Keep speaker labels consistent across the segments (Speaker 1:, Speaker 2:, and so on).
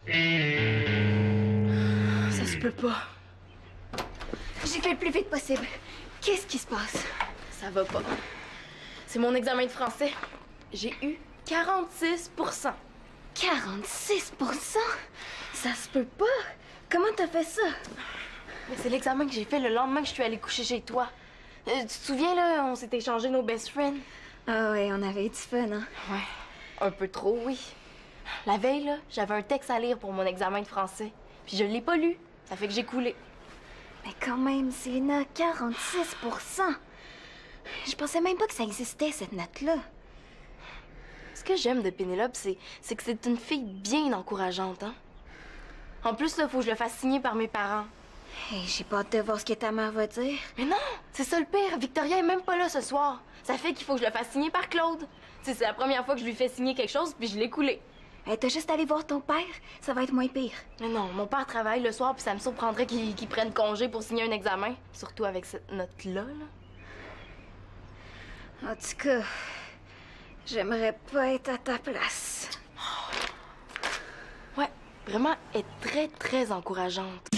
Speaker 1: Ça se peut pas.
Speaker 2: J'ai fait le plus vite possible. Qu'est-ce qui se passe?
Speaker 1: Ça va pas. C'est mon examen de français. J'ai eu 46
Speaker 2: 46 %? Ça se peut pas. Comment t'as fait ça?
Speaker 1: Mais c'est l'examen que j'ai fait le lendemain que je suis allée coucher chez toi. Tu te souviens, là, on s'est échangé nos best friends?
Speaker 2: Ah ouais, on avait eu du fun, hein?
Speaker 1: Ouais, un peu trop, oui. La veille, là, j'avais un texte à lire pour mon examen de français. Puis je l'ai pas lu. Ça fait que j'ai coulé.
Speaker 2: Mais quand même, Célina, 46 %. Je pensais même pas que ça existait, cette note-là.
Speaker 1: Ce que j'aime de Pénélope, c'est que c'est une fille bien encourageante, hein? En plus, là, faut que je le fasse signer par mes parents.
Speaker 2: Hey, j'ai pas hâte de voir ce que ta mère va dire.
Speaker 1: Mais non, c'est ça le pire. Victoria est même pas là ce soir. Ça fait qu'il faut que je le fasse signer par Claude. Tu sais, c'est la première fois que je lui fais signer quelque chose, puis je l'ai coulé.
Speaker 2: Hey, t'as juste allé voir ton père, ça va être moins pire.
Speaker 1: Mais non, mon père travaille le soir, puis ça me surprendrait qu'il prenne congé pour signer un examen. Surtout avec cette note-là, là.
Speaker 2: En tout cas, j'aimerais pas être à ta place.
Speaker 1: Ouais, vraiment, elle est très, très encourageante.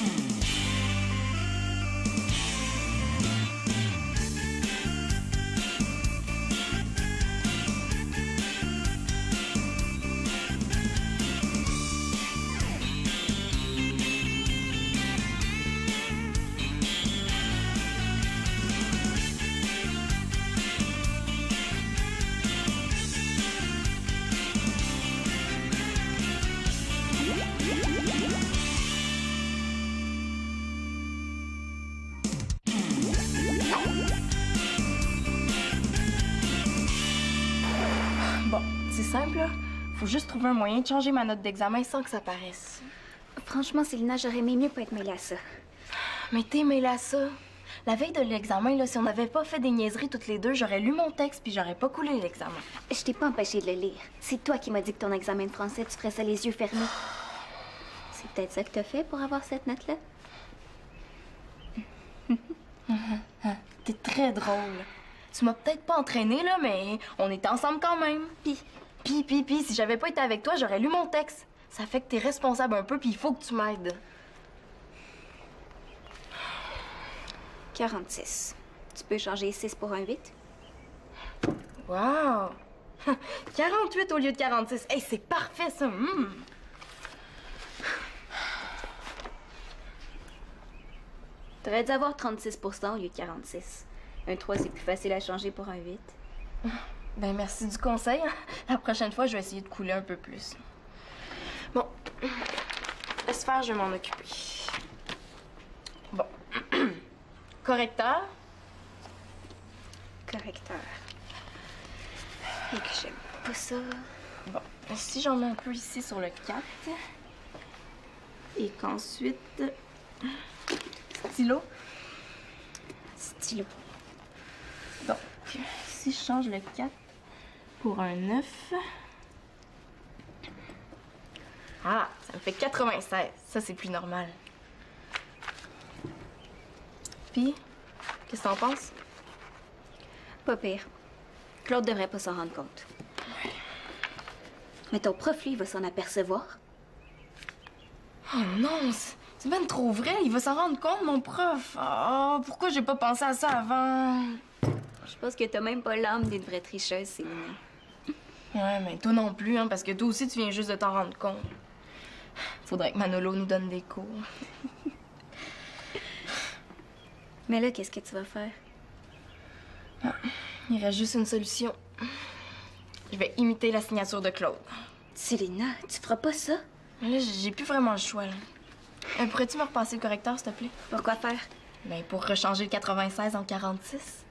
Speaker 1: Bon, c'est simple, là. Faut juste trouver un moyen de changer ma note d'examen sans que ça paraisse.
Speaker 2: Franchement, Célina, j'aurais aimé mieux pas être mêlée à ça.
Speaker 1: Mais t'es mêlée à ça. La veille de l'examen, là, si on n'avait pas fait des niaiseries toutes les deux, j'aurais lu mon texte puis j'aurais pas coulé l'examen.
Speaker 2: Je t'ai pas empêché de le lire. C'est toi qui m'as dit que ton examen de français, tu ferais ça les yeux fermés. C'est peut-être ça que t'as fait pour avoir cette note-là?
Speaker 1: T'es très drôle. Tu m'as peut-être pas entraînée, là, mais on était ensemble quand même. Puis, si j'avais pas été avec toi, j'aurais lu mon texte. Ça fait que t'es responsable un peu, puis il faut que tu m'aides.
Speaker 2: 46. Tu peux changer 6 pour un 8?
Speaker 1: Wow! 48 au lieu de 46. Hey, c'est parfait, ça!
Speaker 2: T'aurais dû avoir 36 % au lieu de 46. Un 3, c'est plus facile à changer pour un 8.
Speaker 1: Ben, merci du conseil. La prochaine fois, je vais essayer de couler un peu plus. Bon. Laisse faire, je vais m'en occuper. Bon. Correcteur.
Speaker 2: Correcteur. Et que j'aime pas ça.
Speaker 1: Bon. Si j'en mets un peu ici sur le 4. Et qu'ensuite... Stylo.
Speaker 2: Stylo.
Speaker 1: Donc, si je change le 4 pour un 9... Ah, ça me fait 96. Ça, c'est plus normal. Puis, qu'est-ce que t'en penses?
Speaker 2: Pas pire. Claude devrait pas s'en rendre compte. Mais ton prof, lui, il va s'en apercevoir.
Speaker 1: Oh non, c'est ben trop vrai. Il va s'en rendre compte, mon prof. Oh, pourquoi j'ai pas pensé à ça avant?
Speaker 2: Je pense que t'as même pas l'âme d'une vraie tricheuse, Céline.
Speaker 1: Ouais, mais toi non plus, hein, parce que toi aussi, tu viens juste de t'en rendre compte. Faudrait que Manolo nous donne des cours.
Speaker 2: Mais là, qu'est-ce que tu vas faire?
Speaker 1: Ah, il reste juste une solution. Je vais imiter la signature de Claude.
Speaker 2: Célina, tu feras pas ça?
Speaker 1: Mais là, j'ai plus vraiment le choix, là. Pourrais-tu me repasser le correcteur, s'il te plaît?
Speaker 2: Pourquoi faire?
Speaker 1: Ben, pour rechanger le 96 en 46.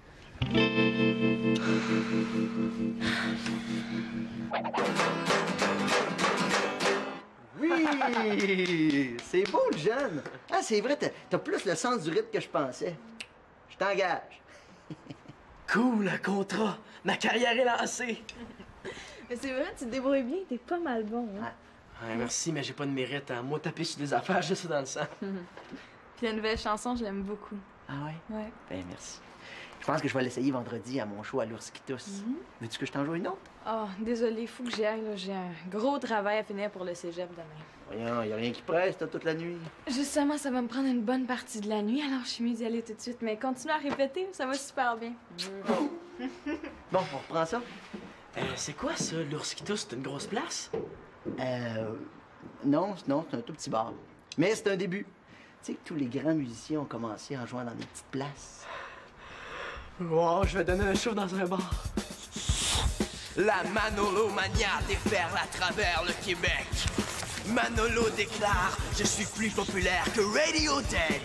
Speaker 3: Oui! C'est beau, le jeune! Ah, c'est vrai, t'as plus le sens du rythme que je pensais. Je t'engage.
Speaker 4: Cool, un contrat. Ma carrière est lancée.
Speaker 5: Mais c'est vrai, tu te débrouilles bien, t'es pas mal bon. Hein?
Speaker 4: Ouais, merci, mais j'ai pas de mérite. Hein. Moi, taper sur des affaires, j'ai ça dans le sang.
Speaker 5: Puis la nouvelle chanson, je l'aime beaucoup.
Speaker 3: Ah ouais?
Speaker 5: Ouais.
Speaker 3: Ben, merci. Je pense que je vais l'essayer vendredi à mon show à l'Ourskitos. Veux-tu que je t'en joue une autre?
Speaker 5: Oh, désolé, faut que j'y aille, là. J'ai un gros travail à finir pour le cégep demain.
Speaker 3: Voyons, y a rien qui presse, t'as toute la nuit.
Speaker 5: Justement, ça va me prendre une bonne partie de la nuit, alors je suis mieux d'y aller tout de suite. Mais continue à répéter, ça va super bien.
Speaker 3: Bon, on reprend ça?
Speaker 4: C'est quoi ça, l'Ourskitos? C'est une grosse place?
Speaker 3: Non, c'est un tout petit bar. Mais c'est un début. Tu sais que tous les grands musiciens ont commencé en jouant dans des petites places.
Speaker 4: Wow, je vais donner un show dans un bar.
Speaker 6: La Manolo Mania déferle à travers le Québec. Manolo déclare: je suis plus populaire que Radiohead.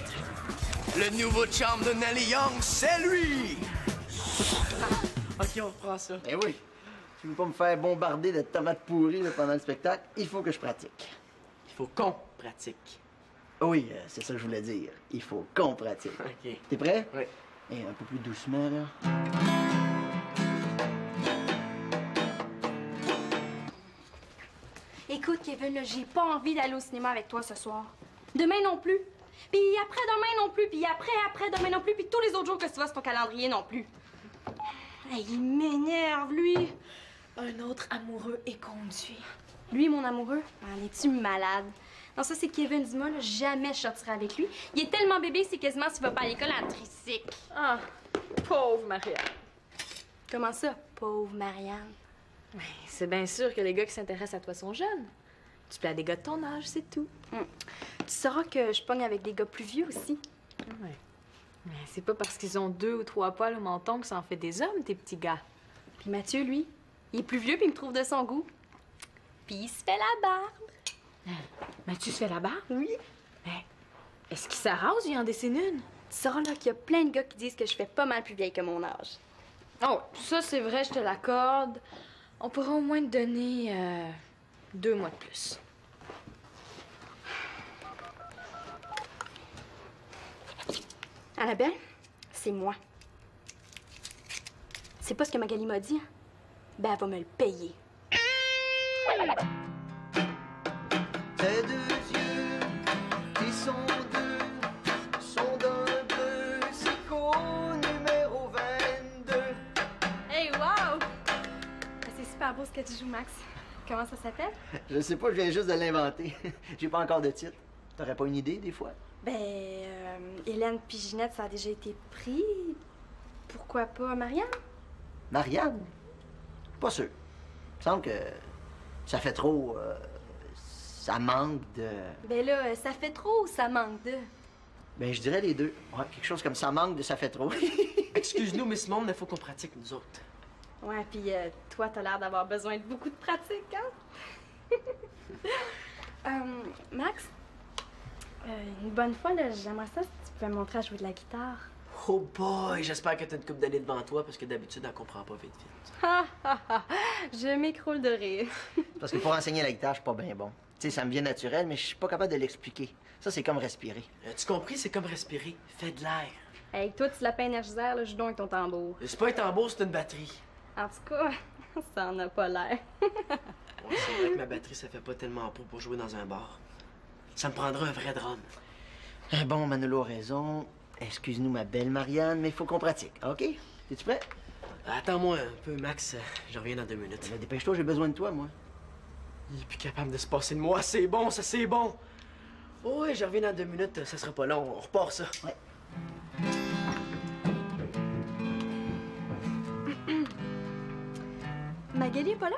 Speaker 6: Le nouveau chum de Nelly Young, c'est lui.
Speaker 4: Ok, on reprend ça.
Speaker 3: Eh oui. Tu veux pas me faire bombarder de tomates pourries là, pendant le spectacle? Il faut que je pratique.
Speaker 4: Il faut qu'on pratique.
Speaker 3: Oui, c'est ça que je voulais dire. Il faut qu'on pratique.
Speaker 4: Ok.
Speaker 3: T'es prêt?
Speaker 4: Oui.
Speaker 3: Et un peu plus doucement, là.
Speaker 1: Écoute, Kevin, là, j'ai pas envie d'aller au cinéma avec toi ce soir. Demain non plus. Puis après-demain non plus. Puis après-demain non plus. Puis tous les autres jours que tu vas sur ton calendrier non plus. Hey, il m'énerve, lui.
Speaker 5: Un autre amoureux est conduit.
Speaker 1: Lui, mon amoureux, en es-tu malade? Non, ça, c'est Kevin Dumas, là. Jamais je sortirai avec lui. Il est tellement bébé, c'est quasiment s'il va pas à l'école en tricycle.
Speaker 5: Ah, pauvre Marianne.
Speaker 1: Comment ça, pauvre Marianne?
Speaker 5: Ben, c'est bien sûr que les gars qui s'intéressent à toi sont jeunes. Tu plais à des gars de ton âge, c'est tout.
Speaker 1: Tu sauras que je pogne avec des gars plus vieux aussi.
Speaker 5: Ouais. Mais c'est pas parce qu'ils ont 2 ou 3 poils au menton que ça en fait des hommes, tes petits gars.
Speaker 1: Puis Mathieu, lui, il est plus vieux puis il me trouve de son goût. Puis il se fait la barbe.
Speaker 5: Mathieu se fait la barbe?
Speaker 1: Oui.
Speaker 5: Mais est-ce qu'il s'arrose ou il en dessine une?
Speaker 1: Tu sauras là qu'il y a plein de gars qui disent que je fais pas mal plus vieille que mon âge.
Speaker 5: Oh, ça c'est vrai, je te l'accorde. On pourra au moins te donner 2 mois de plus.
Speaker 1: Annabelle, c'est moi. C'est pas ce que Magali m'a dit, hein? Ben, elle va me le payer.
Speaker 3: Tes deux yeux qui sont deux sont d'un bleu psycho numéro 22.
Speaker 1: Hey, wow! C'est super beau ce que tu joues, Max. Comment ça s'appelle?
Speaker 3: Je sais pas, je viens juste de l'inventer. J'ai pas encore de titre. T'aurais pas une idée, des fois?
Speaker 1: Ben, Hélène puis Ginette, ça a déjà été pris. Pourquoi pas Marianne?
Speaker 3: Marianne? Pas sûr. Il me semble que ça fait trop... ça manque de...
Speaker 1: Ben là, ça fait trop ou ça manque de?
Speaker 3: Ben, je dirais les deux. Ouais, quelque chose comme ça manque de ça fait trop.
Speaker 4: Excuse-nous, Miss Monde, mais faut qu'on pratique, nous autres.
Speaker 1: Ouais, puis toi, t'as l'air d'avoir besoin de beaucoup de pratique, hein? Max, une bonne fois, là, j'aimerais ça si tu pouvais me montrer à jouer de la guitare.
Speaker 4: Oh boy, j'espère que t'as une coupe d'années devant toi, parce que d'habitude, elle comprend pas vite vite.
Speaker 1: Ha, ha, ha! Je m'écroule de rire.
Speaker 3: Parce que pour enseigner la guitare, je suis pas bien bon. Tu sais, ça me vient naturel, mais je suis pas capable de l'expliquer. Ça, c'est comme respirer.
Speaker 4: As-tu compris? C'est comme respirer. Fais de l'air.
Speaker 1: Hey, toi, tu l'as pas énergisaire, là, joue donc avec ton tambour.
Speaker 4: C'est pas un tambour, c'est une batterie.
Speaker 1: En tout cas, ça en a pas l'air.
Speaker 4: Ouais, c'est vrai que ma batterie, ça fait pas tellement pour jouer dans un bar. Ça me prendra un vrai drum.
Speaker 3: Bon, Manolo a raison. Excuse-nous, ma belle Marianne, mais il faut qu'on pratique, OK? Es-tu prêt?
Speaker 4: Attends-moi un peu, Max. Je reviens dans 2 minutes.
Speaker 3: Dépêche-toi, j'ai besoin de toi, moi.
Speaker 4: Il est plus capable de se passer de moi. C'est bon, ça, c'est bon. Oh, ouais, je reviens dans 2 minutes. Ça sera pas long. On repart ça.
Speaker 3: Ouais.
Speaker 1: Magali est pas là?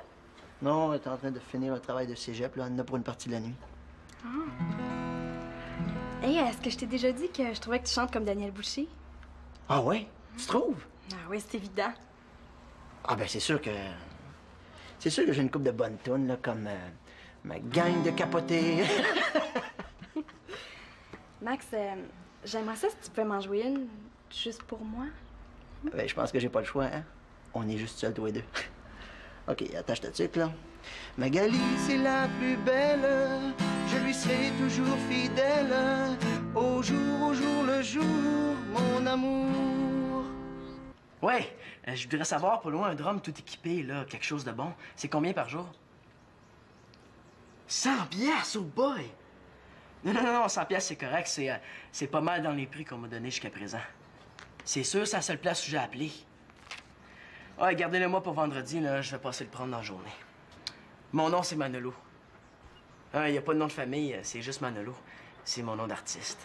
Speaker 3: Non, elle est en train de finir un travail de cégep, là. Elle en a pour une partie de la nuit.
Speaker 1: Hey, est-ce que je t'ai déjà dit que je trouvais que tu chantes comme Daniel Boucher?
Speaker 3: Ah ouais? Tu trouves?
Speaker 1: Ah oui, c'est évident.
Speaker 3: Ah ben, c'est sûr que... C'est sûr que j'ai une couple de bonnes tunes, là, comme... ma gang de capotés.
Speaker 1: Max, j'aimerais ça si tu pouvais m'en jouer une, juste pour moi.
Speaker 3: Ben, je pense que j'ai pas le choix, hein? On est juste seuls, toi et deux. OK, attache ta tuque, là. Magali, c'est la plus belle. Je lui serai toujours fidèle. Au jour, le jour, mon amour.
Speaker 4: Ouais, je voudrais savoir, pour loin, un drum tout équipé, là, quelque chose de bon. C'est combien par jour? 100 piastres, oh boy! Non, 100 piastres, c'est correct. C'est pas mal dans les prix qu'on m'a donnés jusqu'à présent. C'est sûr, c'est la seule place où j'ai appelé. Ouais, gardez-le moi pour vendredi, là. Je vais passer le prendre dans la journée. Mon nom, c'est Manolo. Il n'y a pas de nom de famille, c'est juste Manolo. C'est mon nom d'artiste.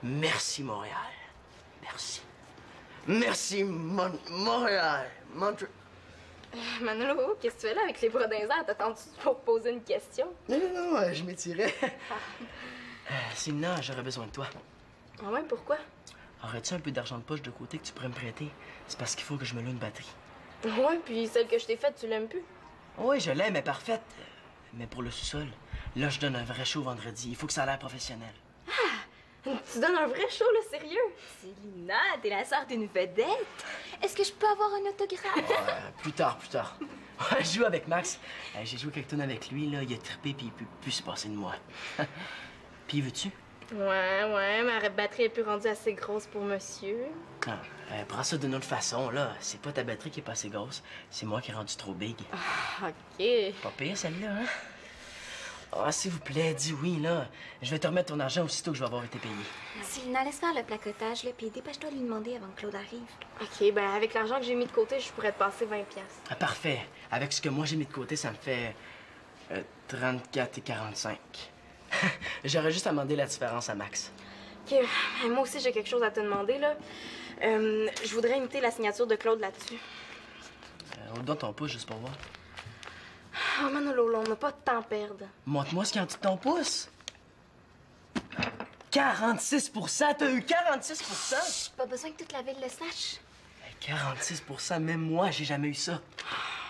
Speaker 4: Merci, Montréal. Merci. Merci, Montréal.
Speaker 1: Manolo, qu'est-ce que tu fais là avec les bras dans les airs? T'attends-tu pour poser une question?
Speaker 4: Non, je m'étirais. Sinon, j'aurais besoin de toi.
Speaker 1: Ah ouais, pourquoi?
Speaker 4: Aurais-tu un peu d'argent de poche de côté que tu pourrais me prêter? C'est parce qu'il faut que je me loue une batterie.
Speaker 1: Ouais, puis celle que je t'ai faite, tu l'aimes plus?
Speaker 4: Oui, je l'aime, elle est parfaite. Mais pour le sous-sol, là, je donne un vrai show vendredi. Il faut que ça a l'air professionnel.
Speaker 1: Tu donnes un vrai show, là, sérieux?
Speaker 2: Célina, t'es la sœur d'une vedette. Est-ce que je peux avoir un autographe?
Speaker 4: Plus tard. Ouais, je joue avec Max. J'ai joué quelques tonnes avec lui, là. Il a trippé, puis il peut plus se passer de moi. Puis, veux-tu?
Speaker 1: Ouais, ma batterie est plus rendue assez grosse pour monsieur.
Speaker 4: Non, prends ça d'une autre façon, là. C'est pas ta batterie qui est pas assez grosse. C'est moi qui ai rendu trop big.
Speaker 1: Ah, OK.
Speaker 4: Pas pire, celle-là, hein? Ah, s'il vous plaît, dis oui, là. Je vais te remettre ton argent aussitôt que je vais avoir été payé.
Speaker 2: Célina, laisse faire le placotage, là, puis dépêche-toi de lui demander avant que Claude arrive.
Speaker 1: OK, ben avec l'argent que j'ai mis de côté, je pourrais te passer 20$.
Speaker 4: Ah, parfait. Avec ce que moi j'ai mis de côté, ça me fait 34,45. J'aurais juste à demander la différence à Max.
Speaker 1: OK, moi aussi, j'ai quelque chose à te demander, là. Je voudrais imiter la signature de Claude là-dessus.
Speaker 4: On te donne ton pouce juste pour voir.
Speaker 1: Oh, Manolo, là, on n'a pas de temps à perdre.
Speaker 4: Montre-moi ce qu'il y a en dessous de ton pouce. 46 %! T'as eu 46 %?
Speaker 2: Pas besoin que toute la ville le sache.
Speaker 4: 46 %, même moi, j'ai jamais eu ça.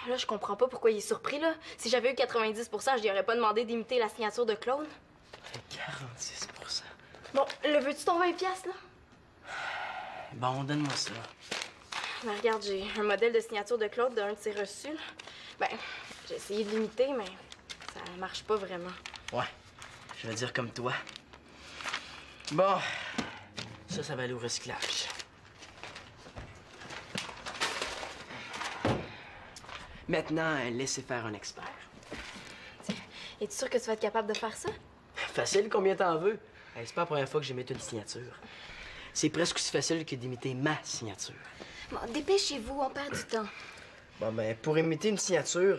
Speaker 1: Là, je comprends pas pourquoi il est surpris, là. Si j'avais eu 90 je lui aurais pas demandé d'imiter la signature de Claude.
Speaker 4: 46 %.
Speaker 1: Bon, le veux-tu ton 20$, là?
Speaker 4: Bon, donne-moi ça.
Speaker 1: Ben, regarde, j'ai un modèle de signature de Claude d'un de ses reçus, là. Ben, j'ai essayé de l'imiter, mais ça marche pas vraiment.
Speaker 4: Ouais, je vais dire comme toi. Bon, ça va aller au recyclage. Maintenant, laissez faire un expert.
Speaker 1: Es-tu sûr que tu vas être capable de faire ça?
Speaker 4: Facile, combien t'en veux? C'est pas la première fois que j'imite une signature. C'est presque aussi facile que d'imiter ma signature.
Speaker 2: Bon, dépêchez-vous, on perd du temps.
Speaker 4: Bon, ben, pour imiter une signature,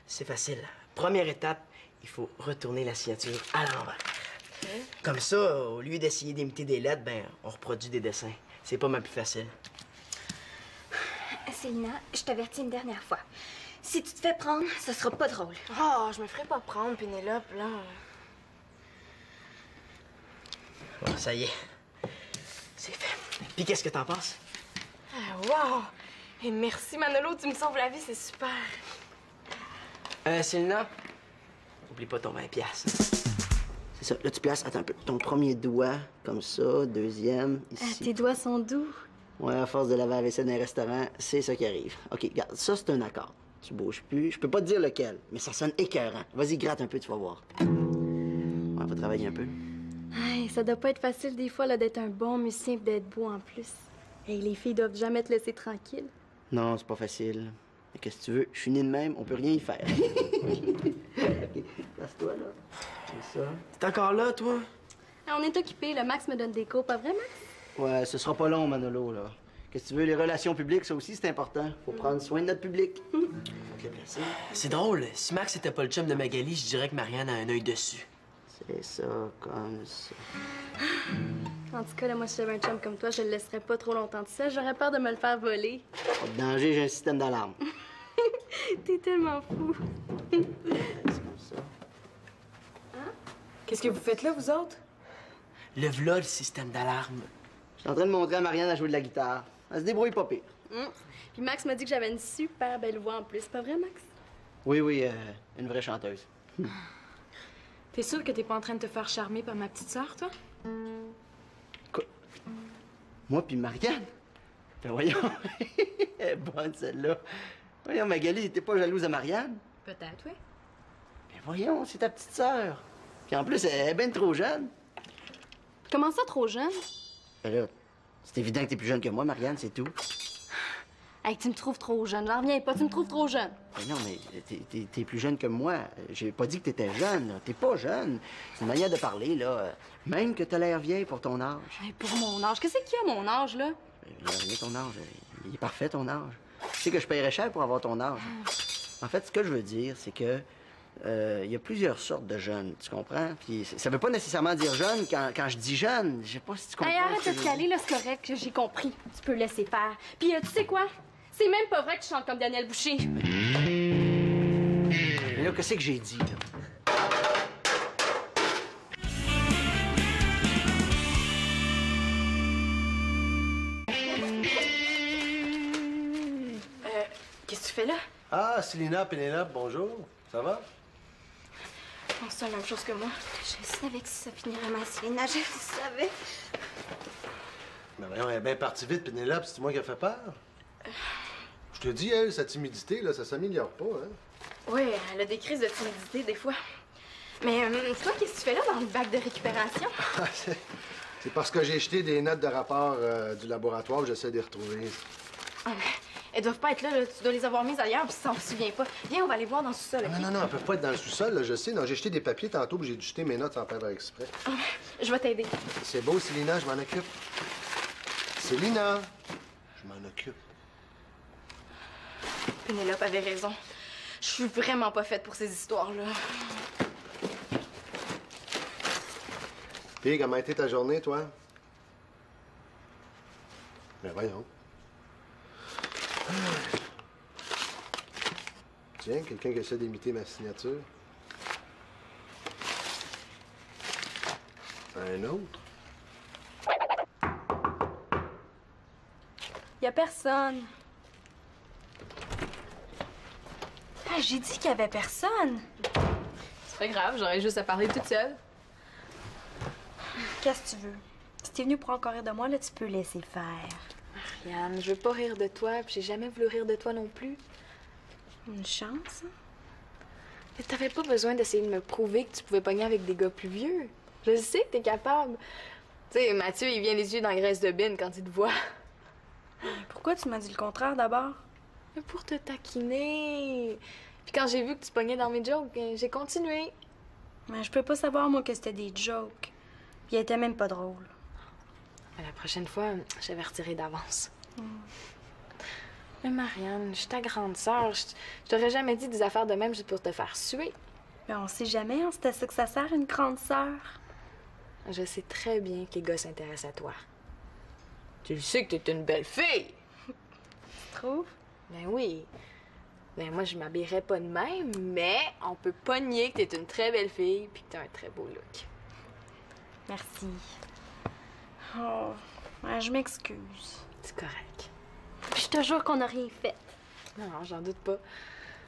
Speaker 4: c'est facile. Première étape, il faut retourner la signature à l'envers. Comme ça, au lieu d'essayer d'imiter des lettres, ben, on reproduit des dessins. C'est pas mal plus facile.
Speaker 2: Célina, je t'avertis une dernière fois. Si tu te fais prendre, ce sera pas drôle.
Speaker 1: Oh, je me ferai pas prendre, Pénélope, là.
Speaker 4: Bon, ça y est. C'est fait. Puis qu'est-ce que t'en penses?
Speaker 1: Ah, wow! Et merci, Manolo, tu me sauves la vie, c'est super.
Speaker 4: Célina, oublie pas ton 20$.
Speaker 3: C'est ça. Là, tu places, attends un peu, ton premier doigt, comme ça, deuxième, ici.
Speaker 2: Tes doigts sont doux.
Speaker 3: Ouais, à force de laver la vaisselle dans un restaurant, c'est ça qui arrive. OK, regarde, ça, c'est un accord. Tu bouges plus. Je peux pas te dire lequel, mais ça sonne écœurant. Vas-y, gratte un peu, tu vas voir. Ouais, on va travailler un peu.
Speaker 7: Hey, ça doit pas être facile des fois là, d'être un bon musicien et d'être beau en plus. Hey, les filles doivent jamais te laisser tranquille.
Speaker 3: Non, c'est pas facile. Mais qu'est-ce que tu veux? Je suis né de même, on peut rien y faire. OK, place-toi, là. C'est ça.
Speaker 4: T'es encore là, toi?
Speaker 7: Ah, on est occupés, le Max me donne des cours, pas vrai, Max?
Speaker 3: Ouais, ce sera pas long, Manolo, là. Qu'est-ce que tu veux? Les relations publiques, ça aussi, c'est important. Faut prendre soin de notre public. On va te les placer.
Speaker 4: C'est drôle. Si Max était pas le chum de Magali, je dirais que Marianne a un œil dessus.
Speaker 3: C'est ça, comme ça.
Speaker 7: En tout cas, là, moi, si j'avais un chum comme toi, je le laisserais pas trop longtemps de ça. J'aurais peur de me le faire voler.
Speaker 3: Pas de danger, j'ai un système d'alarme.
Speaker 7: T'es tellement fou.
Speaker 3: C'est comme ça.
Speaker 5: Qu'est-ce que vous faites là, vous autres?
Speaker 4: Le v'là, le système d'alarme.
Speaker 3: Je suis en train de montrer à Marianne à jouer de la guitare. Elle se débrouille pas pire.
Speaker 7: Puis Max m'a dit que j'avais une super belle voix en plus. Pas vrai, Max?
Speaker 3: Oui, une vraie chanteuse.
Speaker 5: T'es sûr que t'es pas en train de te faire charmer par ma petite sœur, toi?
Speaker 3: Quoi? Moi puis Marianne? Ben voyons. Elle est bonne, celle-là. Voyons, Magali, t'es pas jalouse de Marianne?
Speaker 5: Peut-être, oui.
Speaker 3: Ben voyons, c'est ta petite sœur. Puis en plus, elle est bien trop jeune.
Speaker 7: Comment ça, trop jeune?
Speaker 3: Ben là, c'est évident que t'es plus jeune que moi, Marianne, c'est tout.
Speaker 7: Hey, tu me trouves trop jeune. J'en reviens pas, tu me trouves trop jeune.
Speaker 3: Mais non, mais t'es plus jeune que moi. J'ai pas dit que t'étais jeune, là. T'es pas jeune. C'est une manière de parler, là. Même que t'as l'air vieille pour ton âge.
Speaker 7: Hey, pour mon âge, qu'est-ce qu'il y a, mon âge, là?
Speaker 3: Il a rien ton âge. Il est parfait, ton âge. Tu sais que je paierais cher pour avoir ton âge. En fait, ce que je veux dire, c'est que il y a plusieurs sortes de jeunes, tu comprends? Puis ça veut pas nécessairement dire jeune quand je dis jeune. Je sais pas si tu comprends.
Speaker 7: Hey, arrête de te caler, là, c'est correct, j'ai compris. Tu peux laisser faire. Puis, tu sais quoi? C'est même pas vrai que tu chantes comme Daniel Boucher.
Speaker 3: Mais là, qu'est-ce que j'ai dit, là?
Speaker 1: Qu'est-ce que tu fais là?
Speaker 8: Ah, Célina, Pénélope, bonjour. Ça va?
Speaker 1: Oh, c'est la même chose que moi.
Speaker 2: Je savais que ça finirait mal, Célina, je le savais.
Speaker 8: Mais voyons, elle est bien partie vite, Pénélope. C'est moi qui a fait peur? Je te dis, elle, sa timidité, là, ça s'améliore pas, hein?
Speaker 1: Oui, elle a des crises de timidité des fois. Mais toi, qu'est-ce que tu fais là dans le bac de récupération?
Speaker 8: C'est parce que j'ai jeté des notes de rapport du laboratoire, j'essaie de les retrouver.
Speaker 1: Ah, mais elles doivent pas être là, tu dois les avoir mises ailleurs, puis ça, on se souvient pas. Viens, on va aller voir dans le sous-sol.
Speaker 8: Ah, non, elles peuvent pas être dans le sous-sol, là, je sais. Non, j'ai jeté des papiers tantôt, puis j'ai dû jeter mes notes sans faire exprès.
Speaker 1: Ah, je vais t'aider.
Speaker 8: C'est beau, Célina, je m'en occupe. Célina, je m'en occupe.
Speaker 1: Pénélope avait raison. Je suis vraiment pas faite pour ces histoires-là.
Speaker 8: Puis, comment a été ta journée, toi? Mais voyons. Tiens, quelqu'un qui essaie d'imiter ma signature. Un autre?
Speaker 7: Y a personne.
Speaker 1: Ah, j'ai dit qu'il y avait personne.
Speaker 5: C'est pas grave, j'aurais juste à parler toute seule.
Speaker 7: Qu'est-ce que tu veux? Si t'es venu pour encore rire de moi, là, tu peux laisser faire.
Speaker 5: Yann, je veux pas rire de toi, puis j'ai jamais voulu rire de toi non plus.
Speaker 7: Une chance, hein?
Speaker 5: Mais t'avais pas besoin d'essayer de me prouver que tu pouvais pogner avec des gars plus vieux. Je sais que t'es capable. Tu sais, Mathieu, il vient les yeux dans la graisse de bine quand il te voit.
Speaker 7: Pourquoi tu m'as dit le contraire d'abord?
Speaker 5: Mais pour te taquiner. Puis quand j'ai vu que tu pognais dans mes jokes, j'ai continué.
Speaker 7: Mais je peux pas savoir, moi, que c'était des jokes. Puis elle était même pas drôle.
Speaker 5: Mais la prochaine fois, j'avais retiré d'avance. Mais Marianne, je suis ta grande sœur. Je t'aurais jamais dit des affaires de même juste pour te faire suer.
Speaker 7: Mais on sait jamais, hein, c'est à ça que ça sert, une grande sœur.
Speaker 5: Je sais très bien que les gars s'intéressent à toi. Tu le sais que t'es une belle fille.
Speaker 7: Tu trouves?
Speaker 5: Ben oui. Ben moi, je m'habillerais pas de même, mais on peut pas nier que t'es une très belle fille puis que t'as un très beau look.
Speaker 7: Merci. Oh, ouais, je m'excuse.
Speaker 5: C'est correct.
Speaker 7: Puis je te jure qu'on n'a rien fait.
Speaker 5: Non, j'en doute pas.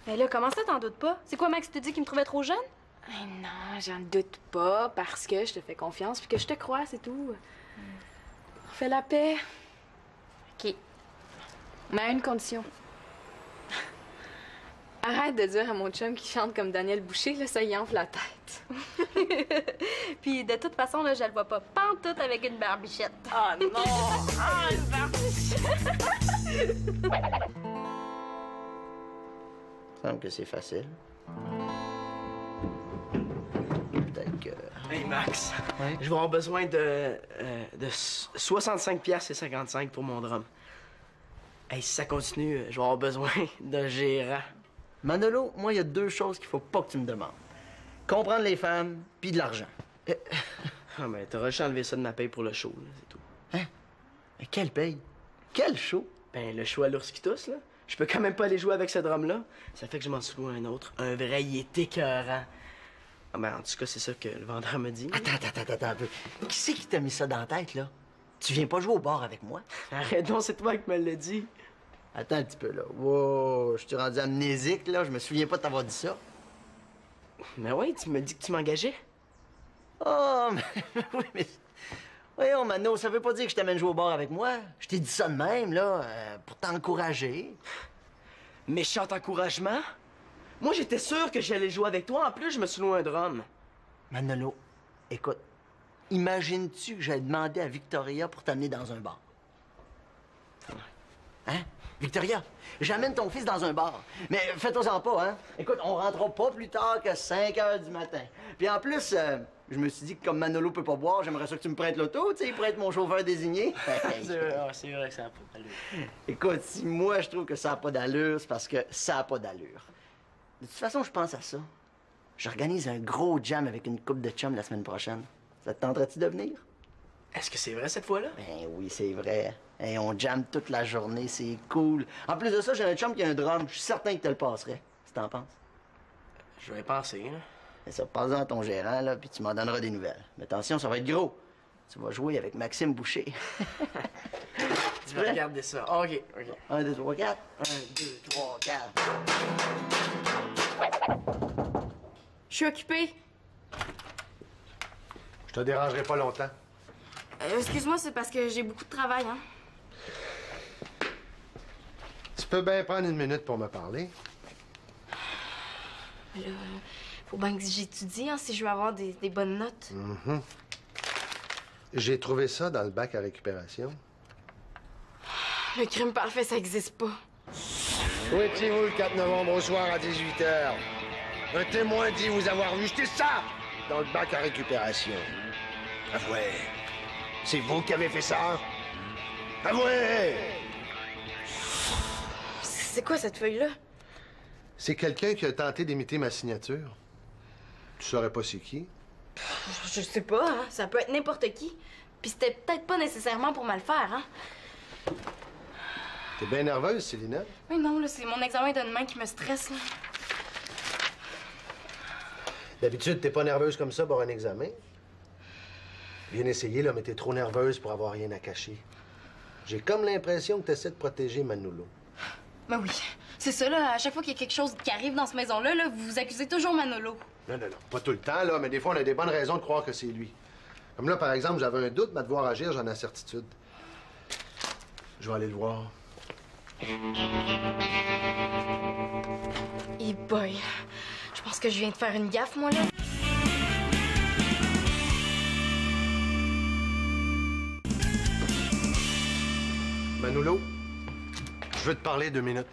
Speaker 7: Mais là, comment ça, t'en doutes pas? C'est quoi, Max te dit qu'il me trouvait trop jeune?
Speaker 5: Eh non, j'en doute pas parce que je te fais confiance puis que je te crois, c'est tout. On fait la paix.
Speaker 7: OK.
Speaker 5: Mais à une condition. Arrête de dire à mon chum qui chante comme Daniel Boucher, là, ça y enfle la tête.
Speaker 7: Puis de toute façon, là, je le vois pas pantoute avec une barbichette.
Speaker 5: Ah non! Ah, une barbichette!
Speaker 3: Il me semble que c'est facile. Peut-être que...
Speaker 4: Hey, Max,
Speaker 3: Ouais?
Speaker 4: je vais avoir besoin de 65 piastres et 55 pour mon drum. Hey, si ça continue, je vais avoir besoin d'un gérant.
Speaker 3: Manolo, moi, il y a deux choses qu'il faut pas que tu me demandes. Comprendre les femmes, puis de l'argent.
Speaker 4: Ah, mais t'auras juste enlevé ça de ma paye pour le show, là, c'est tout.
Speaker 3: Hein? Mais quelle paye? Quel show?
Speaker 4: Ben, le show à l'ours qui tousse, là. Je peux quand même pas aller jouer avec ce drum-là. Ça fait que je m'en suis loué un autre. Un vrai, il est écœurant. Ah, ben, en tout cas, c'est ça que le vendeur me dit.
Speaker 3: Attends un peu. Qui c'est qui t'a mis ça dans la tête, là? Tu viens pas jouer au bar avec moi?
Speaker 4: Arrête donc, c'est toi qui me l'as dit.
Speaker 3: Attends un petit peu, là. Wow, je t'ai rendu amnésique, là. Je me souviens pas de t'avoir dit ça.
Speaker 4: Mais ouais, tu me dis que tu m'engageais.
Speaker 3: Oh, mais... oui, mais... Voyons, Mano, ça veut pas dire que je t'amène jouer au bar avec moi. Je t'ai dit ça de même, là, pour t'encourager.
Speaker 4: Méchant encouragement? Moi, j'étais sûr que j'allais jouer avec toi. En plus, je me suis loué un drum.
Speaker 3: Manolo, écoute, imagines-tu que j'allais demander à Victoria pour t'amener dans un bar? Hein? Victoria, j'amène ton fils dans un bar. Mais fais-toi-en pas, hein? Écoute, on rentrera pas plus tard que 5 heures du matin. Puis en plus, je me suis dit que comme Manolo peut pas boire, j'aimerais ça que tu me prêtes l'auto, tu sais, il pourrait être mon chauffeur désigné.
Speaker 4: C'est vrai que ça n'a pas d'allure.
Speaker 3: Écoute, si moi je trouve que ça a pas d'allure, c'est parce que ça a pas d'allure. De toute façon, je pense à ça. J'organise un gros jam avec une coupe de chum la semaine prochaine. Ça te tenterait-tu de venir?
Speaker 4: Est-ce que c'est vrai cette fois-là?
Speaker 3: Ben oui, c'est vrai. Hey, on jamme toute la journée, c'est cool. En plus de ça, j'ai un chum qui a un drum. Je suis certain qu'il te le passerait. Si t'en penses.
Speaker 4: Je vais y penser, hein.
Speaker 3: Et ça, passe-en à ton gérant, là, puis tu m'en donneras des nouvelles. Mais attention, ça va être gros. Tu vas jouer avec Maxime Boucher.
Speaker 4: Tu vas regarder ça. OK.
Speaker 3: 1, 2, 3, 4. 1, 2, 3, 4.
Speaker 1: Je suis occupée.
Speaker 8: Je te dérangerai pas longtemps.
Speaker 1: Excuse-moi, c'est parce que j'ai beaucoup de travail, hein.
Speaker 8: Tu peux bien prendre une minute pour me parler.
Speaker 1: Là, faut bien que j'étudie, hein, si je veux avoir des bonnes notes.
Speaker 8: J'ai trouvé ça dans le bac à récupération.
Speaker 1: Le crime parfait, ça existe pas.
Speaker 8: Où étiez-vous le 4 novembre au soir à 18h? Un témoin dit vous avoir vu jeter ça dans le bac à récupération. Avouez. C'est vous qui avez fait ça? Avouez!
Speaker 1: C'est quoi cette feuille-là?
Speaker 8: C'est quelqu'un qui a tenté d'imiter ma signature. Tu saurais pas c'est qui?
Speaker 1: Je sais pas, hein. Ça peut être n'importe qui. Puis c'était peut-être pas nécessairement pour mal faire, hein.
Speaker 8: T'es bien nerveuse, Célina?
Speaker 1: Mais non, là, c'est mon examen de demain qui me stresse, là.
Speaker 8: D'habitude, t'es pas nerveuse comme ça pour un examen. Bien essayé, là, mais t'es trop nerveuse pour avoir rien à cacher. J'ai comme l'impression que t'essaies de protéger Manolo.
Speaker 1: Ben oui, c'est ça, là. À chaque fois qu'il y a quelque chose qui arrive dans cette maison-là, là, vous accusez toujours Manolo.
Speaker 8: Non. Pas tout le temps, là, mais des fois, on a des bonnes raisons de croire que c'est lui. Comme là, par exemple, j'avais un doute, mais à devoir agir, j'en ai certitude. Je vais aller le voir.
Speaker 1: Eh boy, je pense que je viens de faire une gaffe, moi, là.
Speaker 8: Manolo, je veux te parler 2 minutes.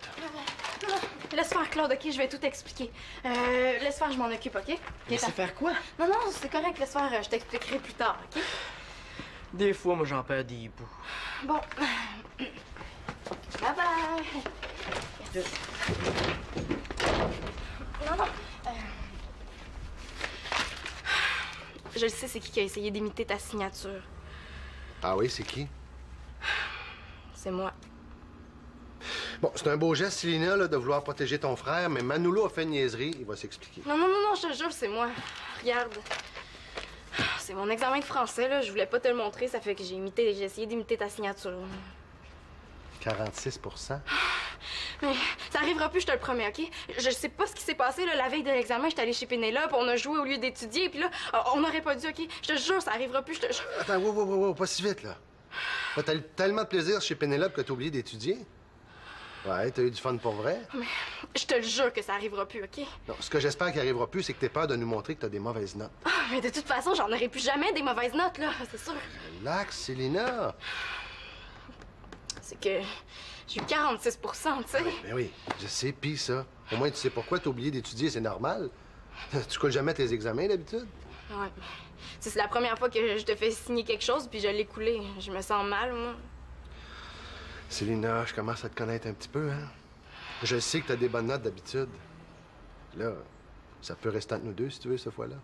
Speaker 1: Laisse faire, Claude, OK? Je vais tout expliquer. Laisse faire, je m'en occupe, OK?
Speaker 4: Laissez faire quoi?
Speaker 1: Non, c'est correct, laisse faire. Je t'expliquerai plus tard, OK?
Speaker 4: Des fois, moi, j'en perds des bouts.
Speaker 1: Bon. Bye-bye. Non. Je le sais, c'est qui a essayé d'imiter ta signature.
Speaker 8: Ah oui, c'est qui?
Speaker 1: C'est moi.
Speaker 8: Bon, c'est un beau geste, Célina, là, de vouloir protéger ton frère, mais Manolo a fait une niaiserie, il va s'expliquer.
Speaker 1: Non, je te jure, c'est moi. Regarde. C'est mon examen de français, là. Je voulais pas te le montrer, ça fait que j'ai essayé d'imiter ta signature.
Speaker 8: 46 %.
Speaker 1: Mais ça arrivera plus, je te le promets, OK? Je sais pas ce qui s'est passé, là. La veille de l'examen, j'étais allée chez Pénélope, on a joué au lieu d'étudier, puis là, on n'aurait pas dû, OK? Je te jure, ça arrivera plus, je te jure.
Speaker 8: Attends, wow, pas si vite, là. T'as eu tellement de plaisir chez Pénélope que t'as oublié d'étudier? Ouais, t'as eu du fun pour vrai?
Speaker 1: Mais je te le jure que ça arrivera plus, OK?
Speaker 8: Non, ce que j'espère qu'il arrivera plus, c'est que t'aies peur de nous montrer que t'as des mauvaises notes.
Speaker 1: Ah, mais de toute façon, j'en aurai plus jamais des mauvaises notes, là, c'est sûr.
Speaker 8: Relax, Célina.
Speaker 1: C'est que j'ai eu 46 tu sais.
Speaker 8: Ben oui, je sais, pis ça. Au moins, tu sais pourquoi t'as oublié d'étudier, c'est normal. Tu coules jamais tes examens, d'habitude?
Speaker 1: Ouais. C'est la première fois que je te fais signer quelque chose, puis je l'ai coulé. Je me sens mal, moi.
Speaker 8: Célina, je commence à te connaître un petit peu, hein? Je sais que t'as des bonnes notes d'habitude. Là, ça peut rester entre nous deux, si tu veux, cette fois-là.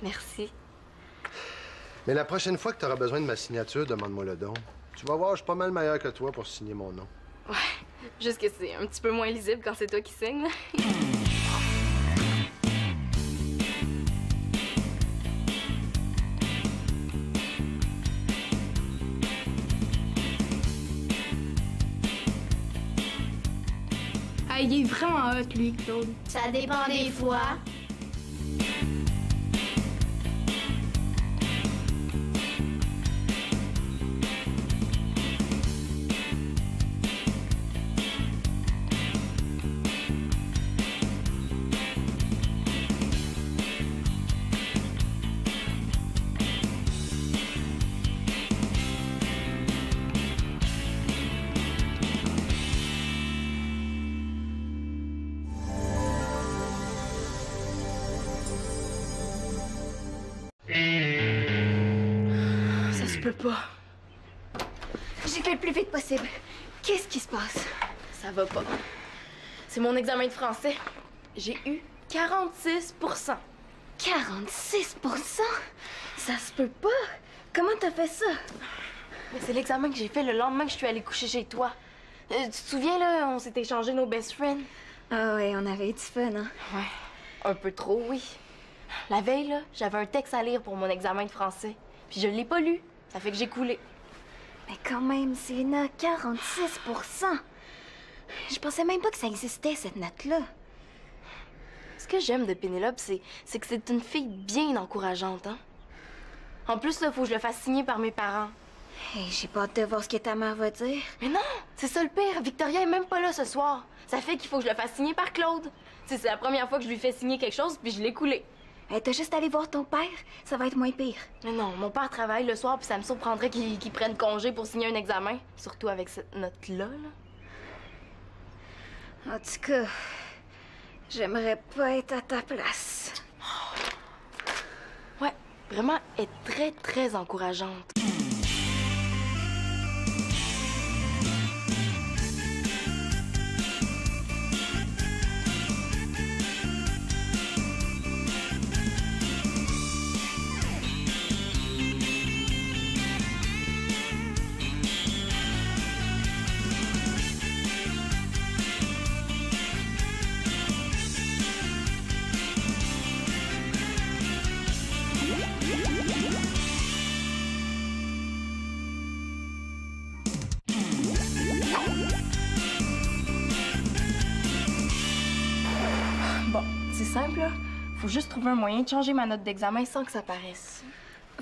Speaker 1: Merci.
Speaker 8: Mais la prochaine fois que t'auras besoin de ma signature, demande-moi le don. Tu vas voir, je suis pas mal meilleur que toi pour signer mon nom.
Speaker 1: Ouais, juste que c'est un petit peu moins lisible quand c'est toi qui signes, là.
Speaker 7: Ah, il est vraiment hot, lui, Claude.
Speaker 2: Ça dépend des fois.
Speaker 1: peux pas.
Speaker 2: J'ai fait le plus vite possible. Qu'est-ce qui se passe?
Speaker 1: Ça va pas. C'est mon examen de français. J'ai eu 46
Speaker 2: 46 %? Ça se peut pas. Comment t'as fait ça?
Speaker 1: Mais c'est l'examen que j'ai fait le lendemain que je suis allée coucher chez toi. Tu te souviens, là, on s'est échangé nos best friends?
Speaker 2: Ah ouais, on avait eu du fun, hein?
Speaker 1: Ouais. Un peu trop, oui. La veille, là, j'avais un texte à lire pour mon examen de français. Puis je l'ai pas lu. Ça fait que j'ai coulé.
Speaker 2: Mais quand même, Célina, 46 %. Je pensais même pas que ça existait, cette note-là.
Speaker 1: Ce que j'aime de Pénélope, c'est que c'est une fille bien encourageante, hein? En plus, là, faut que je le fasse signer par mes parents.
Speaker 2: Hey, j'ai pas hâte de voir ce que ta mère va dire.
Speaker 1: Mais non, c'est ça le pire. Victoria est même pas là ce soir. Ça fait qu'il faut que je le fasse signer par Claude. Tu sais, c'est la première fois que je lui fais signer quelque chose, puis je l'ai coulé.
Speaker 2: Hey, t'as juste allé voir ton père, ça va être moins pire.
Speaker 1: Mais non, mon père travaille le soir, puis ça me surprendrait qu'il prenne congé pour signer un examen. Surtout avec cette note-là, là.
Speaker 2: En tout cas, j'aimerais pas être à ta place.
Speaker 1: Ouais, vraiment, elle est très, très encourageante. Bon, c'est simple, là. Faut juste trouver un moyen de changer ma note d'examen sans que ça paraisse.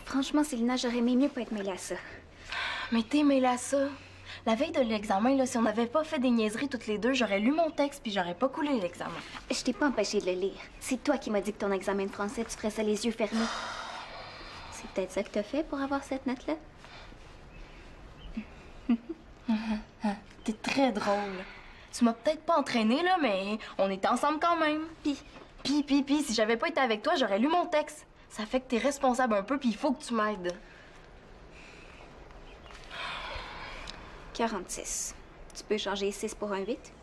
Speaker 2: Franchement, Célina, j'aurais aimé mieux pas être mêlée à ça.
Speaker 1: Mais t'es mêlée à ça. La veille de l'examen, là, si on n'avait pas fait des niaiseries toutes les deux, j'aurais lu mon texte puis j'aurais pas coulé l'examen.
Speaker 2: Je t'ai pas empêché de le lire. C'est toi qui m'as dit que ton examen de français, tu ferais ça les yeux fermés. C'est peut-être ça que t'as fait pour avoir cette note-là?
Speaker 1: T'es très drôle. Tu m'as peut-être pas entraînée, là, mais on était ensemble quand même. Puis, si j'avais pas été avec toi, j'aurais lu mon texte. Ça fait que t'es responsable un peu, puis il faut que tu m'aides.
Speaker 2: 46. Tu peux changer 6 pour un 8?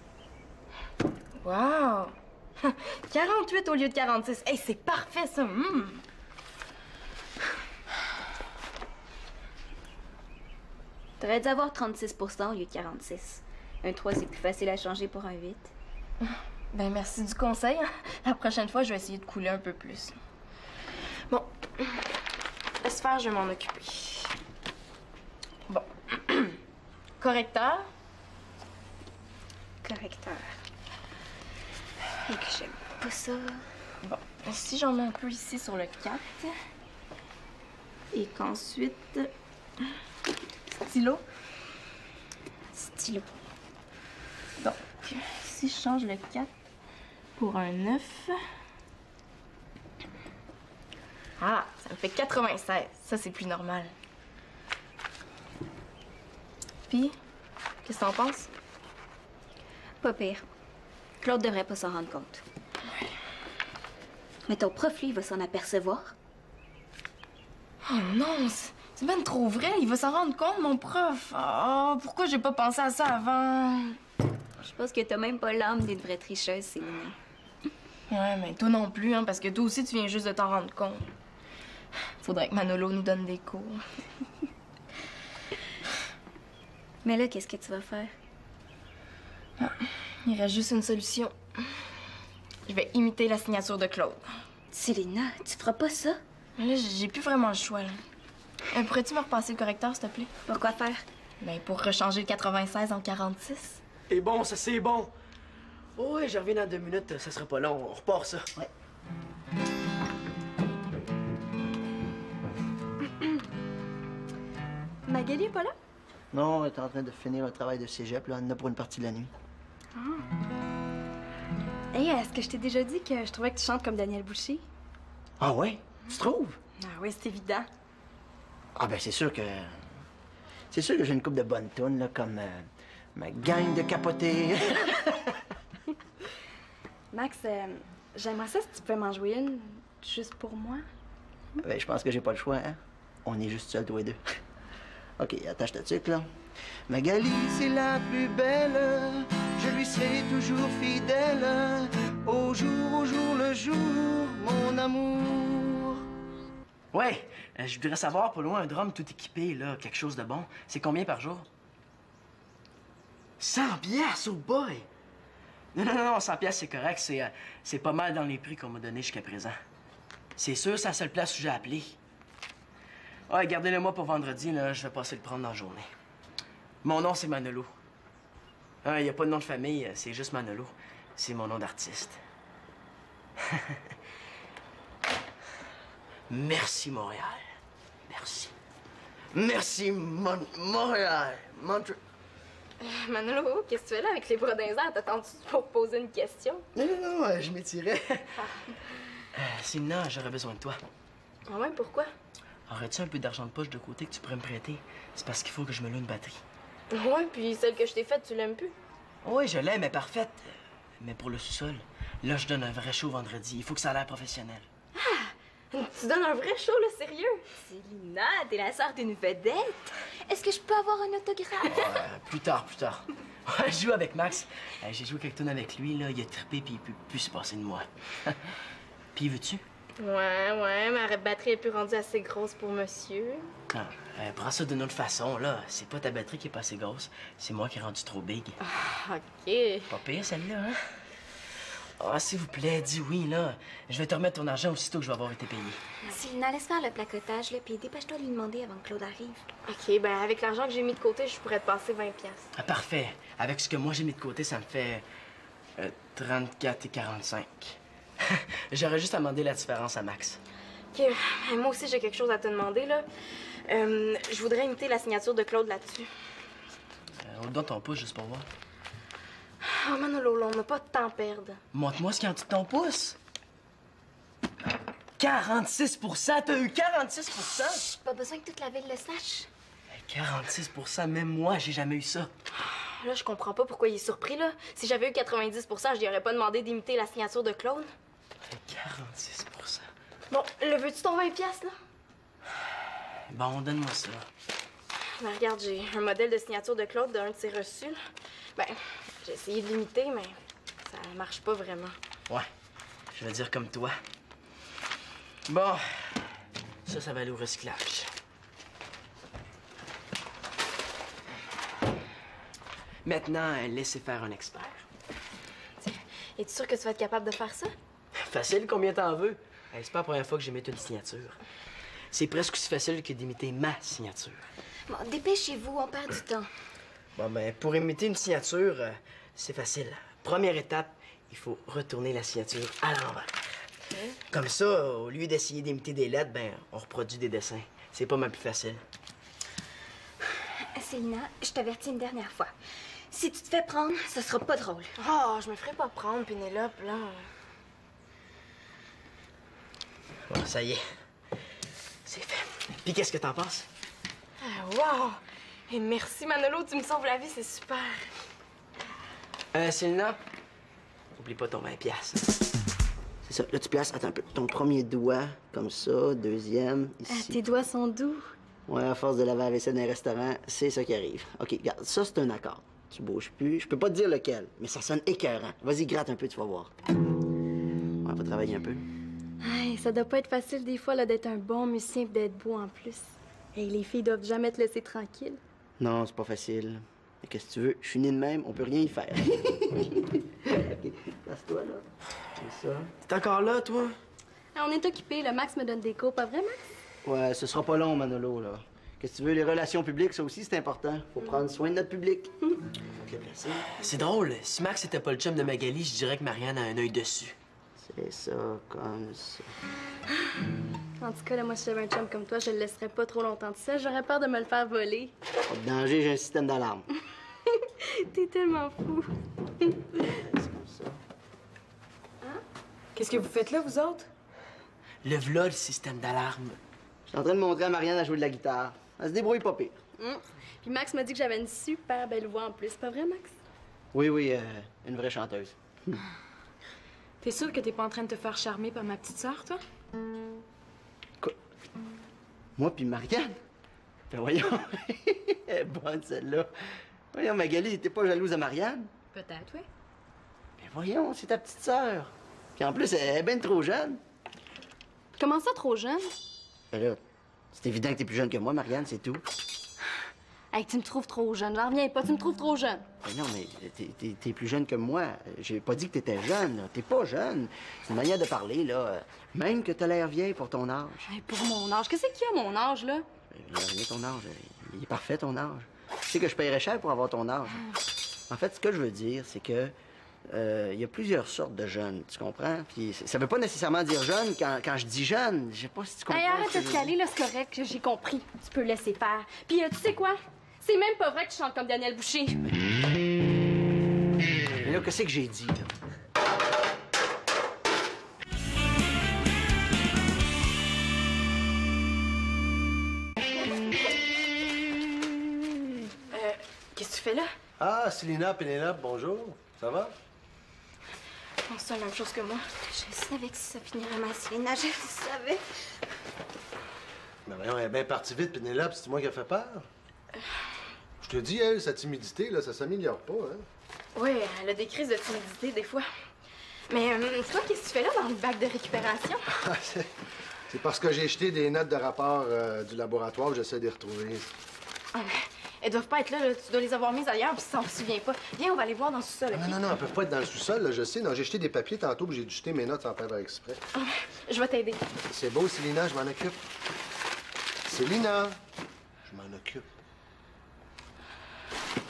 Speaker 1: Wow! 48 au lieu de 46. Hey, c'est parfait, ça!
Speaker 2: T'aurais dû avoir 36 % au lieu de 46. Un 3, c'est plus facile à changer pour un 8.
Speaker 1: Ben, merci du conseil. La prochaine fois, je vais essayer de couler un peu plus. Bon. Laisse faire, je vais m'en occuper. Bon. Correcteur.
Speaker 2: Correcteur. Et que j'aime pas ça.
Speaker 1: Bon. Si j'en mets un peu ici sur le 4. Et qu'ensuite... Stylo.
Speaker 2: Stylo.
Speaker 1: Donc, si je change le 4 pour un 9... Ah, ça me fait 96. Ça, c'est plus normal. Puis, qu'est-ce que t'en penses?
Speaker 2: Pas pire. Claude devrait pas s'en rendre compte. Mais ton prof, lui, il va s'en apercevoir.
Speaker 1: Oh non, c'est même trop vrai. Il va s'en rendre compte, mon prof. Oh, pourquoi j'ai pas pensé à ça avant?
Speaker 2: Je pense que t'as même pas l'âme d'une vraie tricheuse, Célina.
Speaker 1: Ouais, mais toi non plus, hein, parce que toi aussi, tu viens juste de t'en rendre compte. Faudrait que Manolo nous donne des cours.
Speaker 2: Mais là, qu'est-ce que tu vas faire?
Speaker 1: Ah, il reste juste une solution. Je vais imiter la signature de Claude.
Speaker 2: Célina, tu feras pas ça?
Speaker 1: Mais là, j'ai plus vraiment le choix, là. Pourrais-tu me repasser le correcteur, s'il te plaît?
Speaker 2: Pourquoi faire?
Speaker 1: Ben, pour rechanger le 96 en 46.
Speaker 4: Et bon, ça c'est bon. Oh, ouais, je reviens dans 2 minutes, ça sera pas long, on repart ça.
Speaker 3: Ouais.
Speaker 7: Magali est pas là?
Speaker 3: Non, elle est en train de finir un travail de cégep, là. Elle en a pour une partie de la nuit.
Speaker 7: Hey, est-ce que je t'ai déjà dit que je trouvais que tu chantes comme Daniel Boucher?
Speaker 3: Ah ouais? Tu trouves?
Speaker 7: Ah oui, c'est évident.
Speaker 3: Ah ben c'est sûr que... C'est sûr que j'ai une couple de bonnes tunes, là, comme ma gang de capotés.
Speaker 7: Max, j'aimerais ça si tu pouvais m'en jouer une, juste pour moi.
Speaker 3: Ben je pense que j'ai pas le choix, hein? On est juste seuls, tous les deux. OK, attache ta tuque, là. Magali, c'est la plus belle. Je lui serai toujours fidèle. Au jour le jour, mon amour.
Speaker 4: Ouais, je voudrais savoir, pour loin, un drum tout équipé, là, quelque chose de bon. C'est combien par jour? 100 piastres, oh boy! Non, 100 piastres, c'est correct. C'est pas mal dans les prix qu'on m'a donnés jusqu'à présent. C'est sûr, c'est la seule place où j'ai appelé. Ouais, gardez-le moi pour vendredi, là. Je vais passer le prendre dans la journée. Mon nom, c'est Manolo. Il n'y a pas de nom de famille, c'est juste Manolo. C'est mon nom d'artiste. Merci, Montréal. Merci. Merci, Montréal.
Speaker 1: Manolo, qu'est-ce que tu fais là avec les bras dans les airs? T'attends-tu pour poser une question?
Speaker 4: Non, je m'étirais. Sinon, j'aurais besoin de toi.
Speaker 1: Ah ouais, pourquoi?
Speaker 4: Aurais-tu un peu d'argent de poche de côté que tu pourrais me prêter? C'est parce qu'il faut que je me loue une batterie.
Speaker 1: Ouais, puis celle que je t'ai faite, tu l'aimes plus?
Speaker 4: Oui, je l'aime, elle est parfaite. Mais pour le sous-sol, là, je donne un vrai show vendredi. Il faut que ça a l'air professionnel.
Speaker 1: Tu donnes un vrai show, là, sérieux?
Speaker 2: Célina, t'es la sœur d'une vedette. Est-ce que je peux avoir un autographe?
Speaker 4: Plus tard. Ouais, je joue avec Max. J'ai joué quelques tonnes avec lui, là. Il a trippé, puis il peut plus se passer de moi. Puis, veux-tu?
Speaker 1: Ouais, ma batterie est plus rendue assez grosse pour monsieur.
Speaker 4: Non, prends ça d'une autre façon, là. C'est pas ta batterie qui est pas assez grosse. C'est moi qui ai rendu trop big.
Speaker 1: Ah, OK.
Speaker 4: Pas pire, celle-là, hein? Ah, s'il vous plaît, dis oui, là. Je vais te remettre ton argent aussitôt que je vais avoir été payé.
Speaker 2: Célina, laisse faire le placotage, là, puis dépêche-toi de lui demander avant que Claude arrive.
Speaker 1: OK, ben avec l'argent que j'ai mis de côté, je pourrais te passer 20$.
Speaker 4: Ah, parfait. Avec ce que moi j'ai mis de côté, ça me fait 34,45. J'aurais juste à demander la différence à Max.
Speaker 1: OK, moi aussi, j'ai quelque chose à te demander, là. Je voudrais imiter la signature de Claude là-dessus.
Speaker 4: On te donne ton pouce juste pour voir.
Speaker 1: Oh, Manolo, là, on n'a pas de temps à perdre.
Speaker 4: Montre-moi ce qu'il y a en dessous de ton pouce. 46 %! T'as eu 46
Speaker 2: Pas besoin que toute la ville le sache.
Speaker 4: 46 même moi, j'ai jamais eu ça.
Speaker 1: Là, je comprends pas pourquoi il est surpris, là. Si j'avais eu 90 je lui aurais pas demandé d'imiter la signature de Claude.
Speaker 4: 46
Speaker 1: Bon, le veux-tu ton 20$, là?
Speaker 4: Bon, donne-moi ça.
Speaker 1: Ben, regarde, j'ai un modèle de signature de Claude d'un de ses reçus, là. Ben, j'ai essayé de l'imiter, mais ça marche pas vraiment.
Speaker 4: Ouais, je vais dire comme toi. Bon, ça va aller au recyclage. Maintenant, laissez faire un expert.
Speaker 1: Es-tu sûr que tu vas être capable de faire ça?
Speaker 4: Facile, combien t'en veux? C'est pas la première fois que j'imite une signature. C'est presque aussi facile que d'imiter ma signature.
Speaker 2: Bon, dépêchez-vous, on perd du temps.
Speaker 4: Bon, ben, pour imiter une signature, c'est facile. Première étape, il faut retourner la signature à l'envers. Comme ça, au lieu d'essayer d'imiter des lettres, ben, on reproduit des dessins. C'est pas mal plus facile.
Speaker 2: Célina, je t'avertis une dernière fois. Si tu te fais prendre, ce sera pas drôle.
Speaker 1: Oh, je me ferai pas prendre, Pénélope, là.
Speaker 4: Bon, ça y est. C'est fait. Puis qu'est-ce que t'en penses?
Speaker 1: Ah, wow! Et merci, Manolo, tu me sauves la vie, c'est super.
Speaker 4: Célina, oublie pas ton 20$.
Speaker 3: C'est ça. Là, tu places, attends un peu, ton premier doigt, comme ça, deuxième,
Speaker 7: Ah,
Speaker 3: ici.
Speaker 7: tes doigts sont doux.
Speaker 3: Ouais, à force de laver la vaisselle dans un restaurant, c'est ça qui arrive. OK, regarde, ça, c'est un accord. Tu bouges plus. Je peux pas te dire lequel, mais ça sonne écœurant. Vas-y, gratte un peu, tu vas voir. On va travailler un peu.
Speaker 7: Hey, ça doit pas être facile des fois là, d'être un bon musicien et d'être beau en plus. Et les filles doivent jamais te laisser tranquille.
Speaker 3: Non, c'est pas facile. Mais qu'est-ce que tu veux? Je suis né de même, on peut rien y faire. OK, place-toi, là. C'est ça.
Speaker 4: T'es encore là, toi?
Speaker 7: Ah, on est occupés, le Max me donne des cours, pas vrai, Max?
Speaker 3: Ouais, ce sera pas long, Manolo, là. Qu'est-ce que tu veux? Les relations publiques, ça aussi, c'est important. Faut prendre soin de notre public. Faut te le placer.
Speaker 4: C'est drôle. Si Max était pas le chum de Magali, je dirais que Marianne a un œil dessus.
Speaker 3: C'est ça, comme ça.
Speaker 7: En tout cas, là, moi, si j'avais un chum comme toi, je le laisserais pas trop longtemps de ça. J'aurais peur de me le faire voler.
Speaker 3: Pas de danger, j'ai un système d'alarme.
Speaker 7: T'es tellement fou.
Speaker 3: C'est comme ça.
Speaker 5: Qu'est-ce que vous faites là, vous autres?
Speaker 4: Le v'là, le système d'alarme.
Speaker 3: Je suis en train de montrer à Marianne à jouer de la guitare. Elle se débrouille pas pire.
Speaker 7: Puis Max m'a dit que j'avais une super belle voix en plus. Pas vrai, Max?
Speaker 3: Oui, une vraie chanteuse.
Speaker 5: T'es sûr que t'es pas en train de te faire charmer par ma petite sœur, toi?
Speaker 3: Quoi? Moi puis Marianne? Ben voyons. Elle est bonne, celle-là. Voyons, Magali, t'es pas jalouse à Marianne?
Speaker 5: Peut-être, oui.
Speaker 3: Ben voyons, c'est ta petite sœur. Puis en plus, elle est bien trop jeune.
Speaker 7: Comment ça, trop jeune?
Speaker 3: Ben là, c'est évident que t'es plus jeune que moi, Marianne, c'est tout.
Speaker 7: Hey, tu me trouves trop jeune. J'en reviens pas, tu me trouves trop jeune.
Speaker 3: Ben non, mais t'es plus jeune que moi. J'ai pas dit que t'étais jeune, là. T'es pas jeune. C'est une manière de parler, là. Même que t'as l'air vieille pour ton âge.
Speaker 7: Hey, pour mon âge, qu'est-ce qu'il y a, mon âge, là?
Speaker 3: Il y a rien ton âge. Il est parfait, ton âge. Tu sais que je paierais cher pour avoir ton âge. En fait, ce que je veux dire, c'est que il y a plusieurs sortes de jeunes, tu comprends? Puis ça veut pas nécessairement dire jeune quand je dis jeune. Je sais pas si tu comprends.
Speaker 7: Hey, arrête de te caler, là, c'est correct, j'ai compris. Tu peux laisser faire. Puis, tu sais quoi? C'est même pas vrai que tu chantes comme Daniel Boucher.
Speaker 3: Mais là, qu'est-ce que j'ai dit, là?
Speaker 1: Qu'est-ce que tu fais là?
Speaker 9: Ah, Célina, Pénélope, bonjour. Ça va?
Speaker 1: Oh, c'est la même chose que moi.
Speaker 2: Je savais que ça finirait mal, Célina, je le savais.
Speaker 9: Mais voyons, elle est bien partie vite, Pénélope. C'est moi qui a fait peur? Je te dis, elle, sa timidité, là, ça s'améliore pas, hein?
Speaker 1: Oui, elle a des crises de timidité des fois. Mais toi, qu'est-ce que tu fais là dans le bac de récupération?
Speaker 9: C'est parce que j'ai jeté des notes de rapport du laboratoire que j'essaie de les retrouver.
Speaker 1: Ah, mais elles doivent pas être là, là. Tu dois les avoir mises ailleurs, puis tu t'en souviens pas. Viens, on va aller voir dans le sous-sol, OK?
Speaker 9: Non, elles peuvent pas être dans le sous-sol, là, je sais. Non, j'ai jeté des papiers tantôt, puis j'ai dû jeter mes notes sans faire exprès.
Speaker 1: Ah, je vais t'aider.
Speaker 9: C'est beau, Célina, je m'en occupe. Célina, je m'en occupe.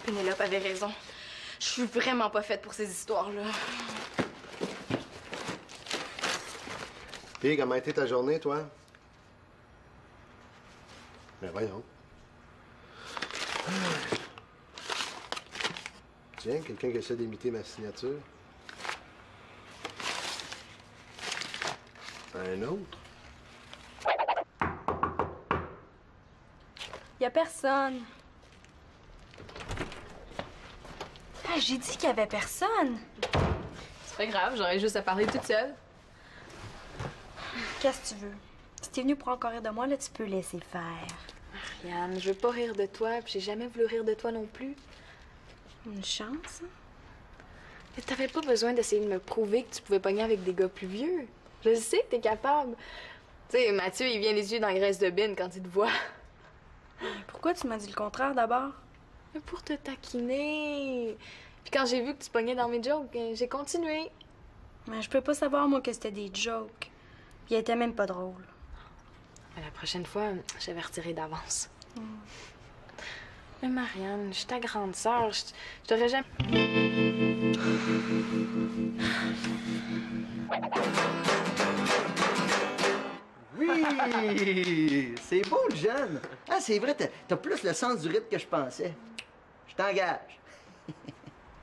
Speaker 1: Pénélope avait raison. Je suis vraiment pas faite pour ces histoires-là.
Speaker 9: Puis, comment a été ta journée, toi? Ben voyons. Tiens, quelqu'un qui essaie d'imiter ma signature. Un autre?
Speaker 7: Y a personne.
Speaker 1: Ah, j'ai dit qu'il y avait personne.
Speaker 5: C'est pas grave, j'aurais juste à parler toute seule.
Speaker 7: Qu'est-ce que tu veux? Si t'es venu pour encore rire de moi, là, tu peux laisser faire.
Speaker 5: Marianne, je veux pas rire de toi, puis j'ai jamais voulu rire de toi non plus.
Speaker 7: Une chance, hein?
Speaker 5: Mais t'avais pas besoin d'essayer de me prouver que tu pouvais pogner avec des gars plus vieux. Je le sais que t'es capable. Tu sais, Mathieu, il vient les yeux dans la graisse de bine quand il te voit.
Speaker 7: Pourquoi tu m'as dit le contraire d'abord?
Speaker 5: Mais pour te taquiner. Puis quand j'ai vu que tu pognais dans mes jokes, j'ai continué.
Speaker 7: Mais je peux pas savoir, moi, que c'était des jokes. Puis elle était même pas drôle.
Speaker 5: Mais la prochaine fois, je t'avertirai d'avance. Mais Marianne, je suis ta grande sœur. Je t'aurais jamais...
Speaker 3: Oui! C'est beau, le jeune! Ah, c'est vrai, t'as plus le sens du rythme que je pensais. Je t'engage.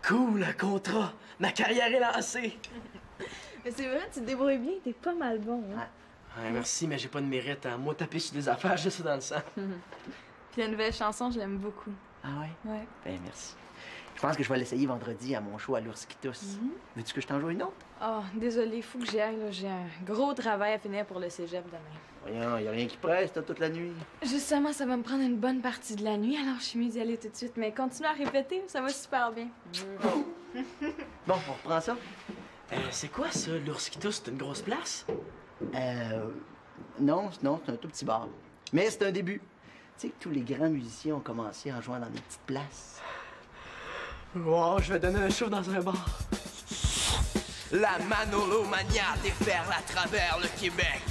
Speaker 4: Cool, un contrat. Ma carrière est lancée.
Speaker 5: Mais c'est vrai, tu te débrouilles bien, t'es pas mal bon, hein?
Speaker 4: Ouais, merci, mais j'ai pas de mérite. Hein. Moi, taper sur des affaires, j'ai ça dans le sang.
Speaker 5: Puis la nouvelle chanson, je l'aime beaucoup.
Speaker 3: Ah ouais?
Speaker 5: Ouais.
Speaker 3: Ben, merci. Je pense que je vais l'essayer vendredi à mon show à l'Ourskitos. Veux-tu que je t'en joue une autre?
Speaker 5: Oh, désolée, faut que j'y aille, là. J'ai un gros travail à finir pour le cégep demain.
Speaker 3: Voyons, y a rien qui presse, t'as toute la nuit.
Speaker 5: Justement, ça va me prendre une bonne partie de la nuit, alors je suis mieux d'y aller tout de suite. Mais continue à répéter, ça va super bien.
Speaker 3: Bon, on reprend ça?
Speaker 4: C'est quoi ça, l'Ourskitos? C'est une grosse place?
Speaker 3: Non, c'est un tout petit bar. Mais c'est un début. Tu sais que tous les grands musiciens ont commencé en jouant dans des petites places.
Speaker 4: Wow, je vais donner un show dans un bar.
Speaker 6: La Manolo Mania déferle à travers le Québec.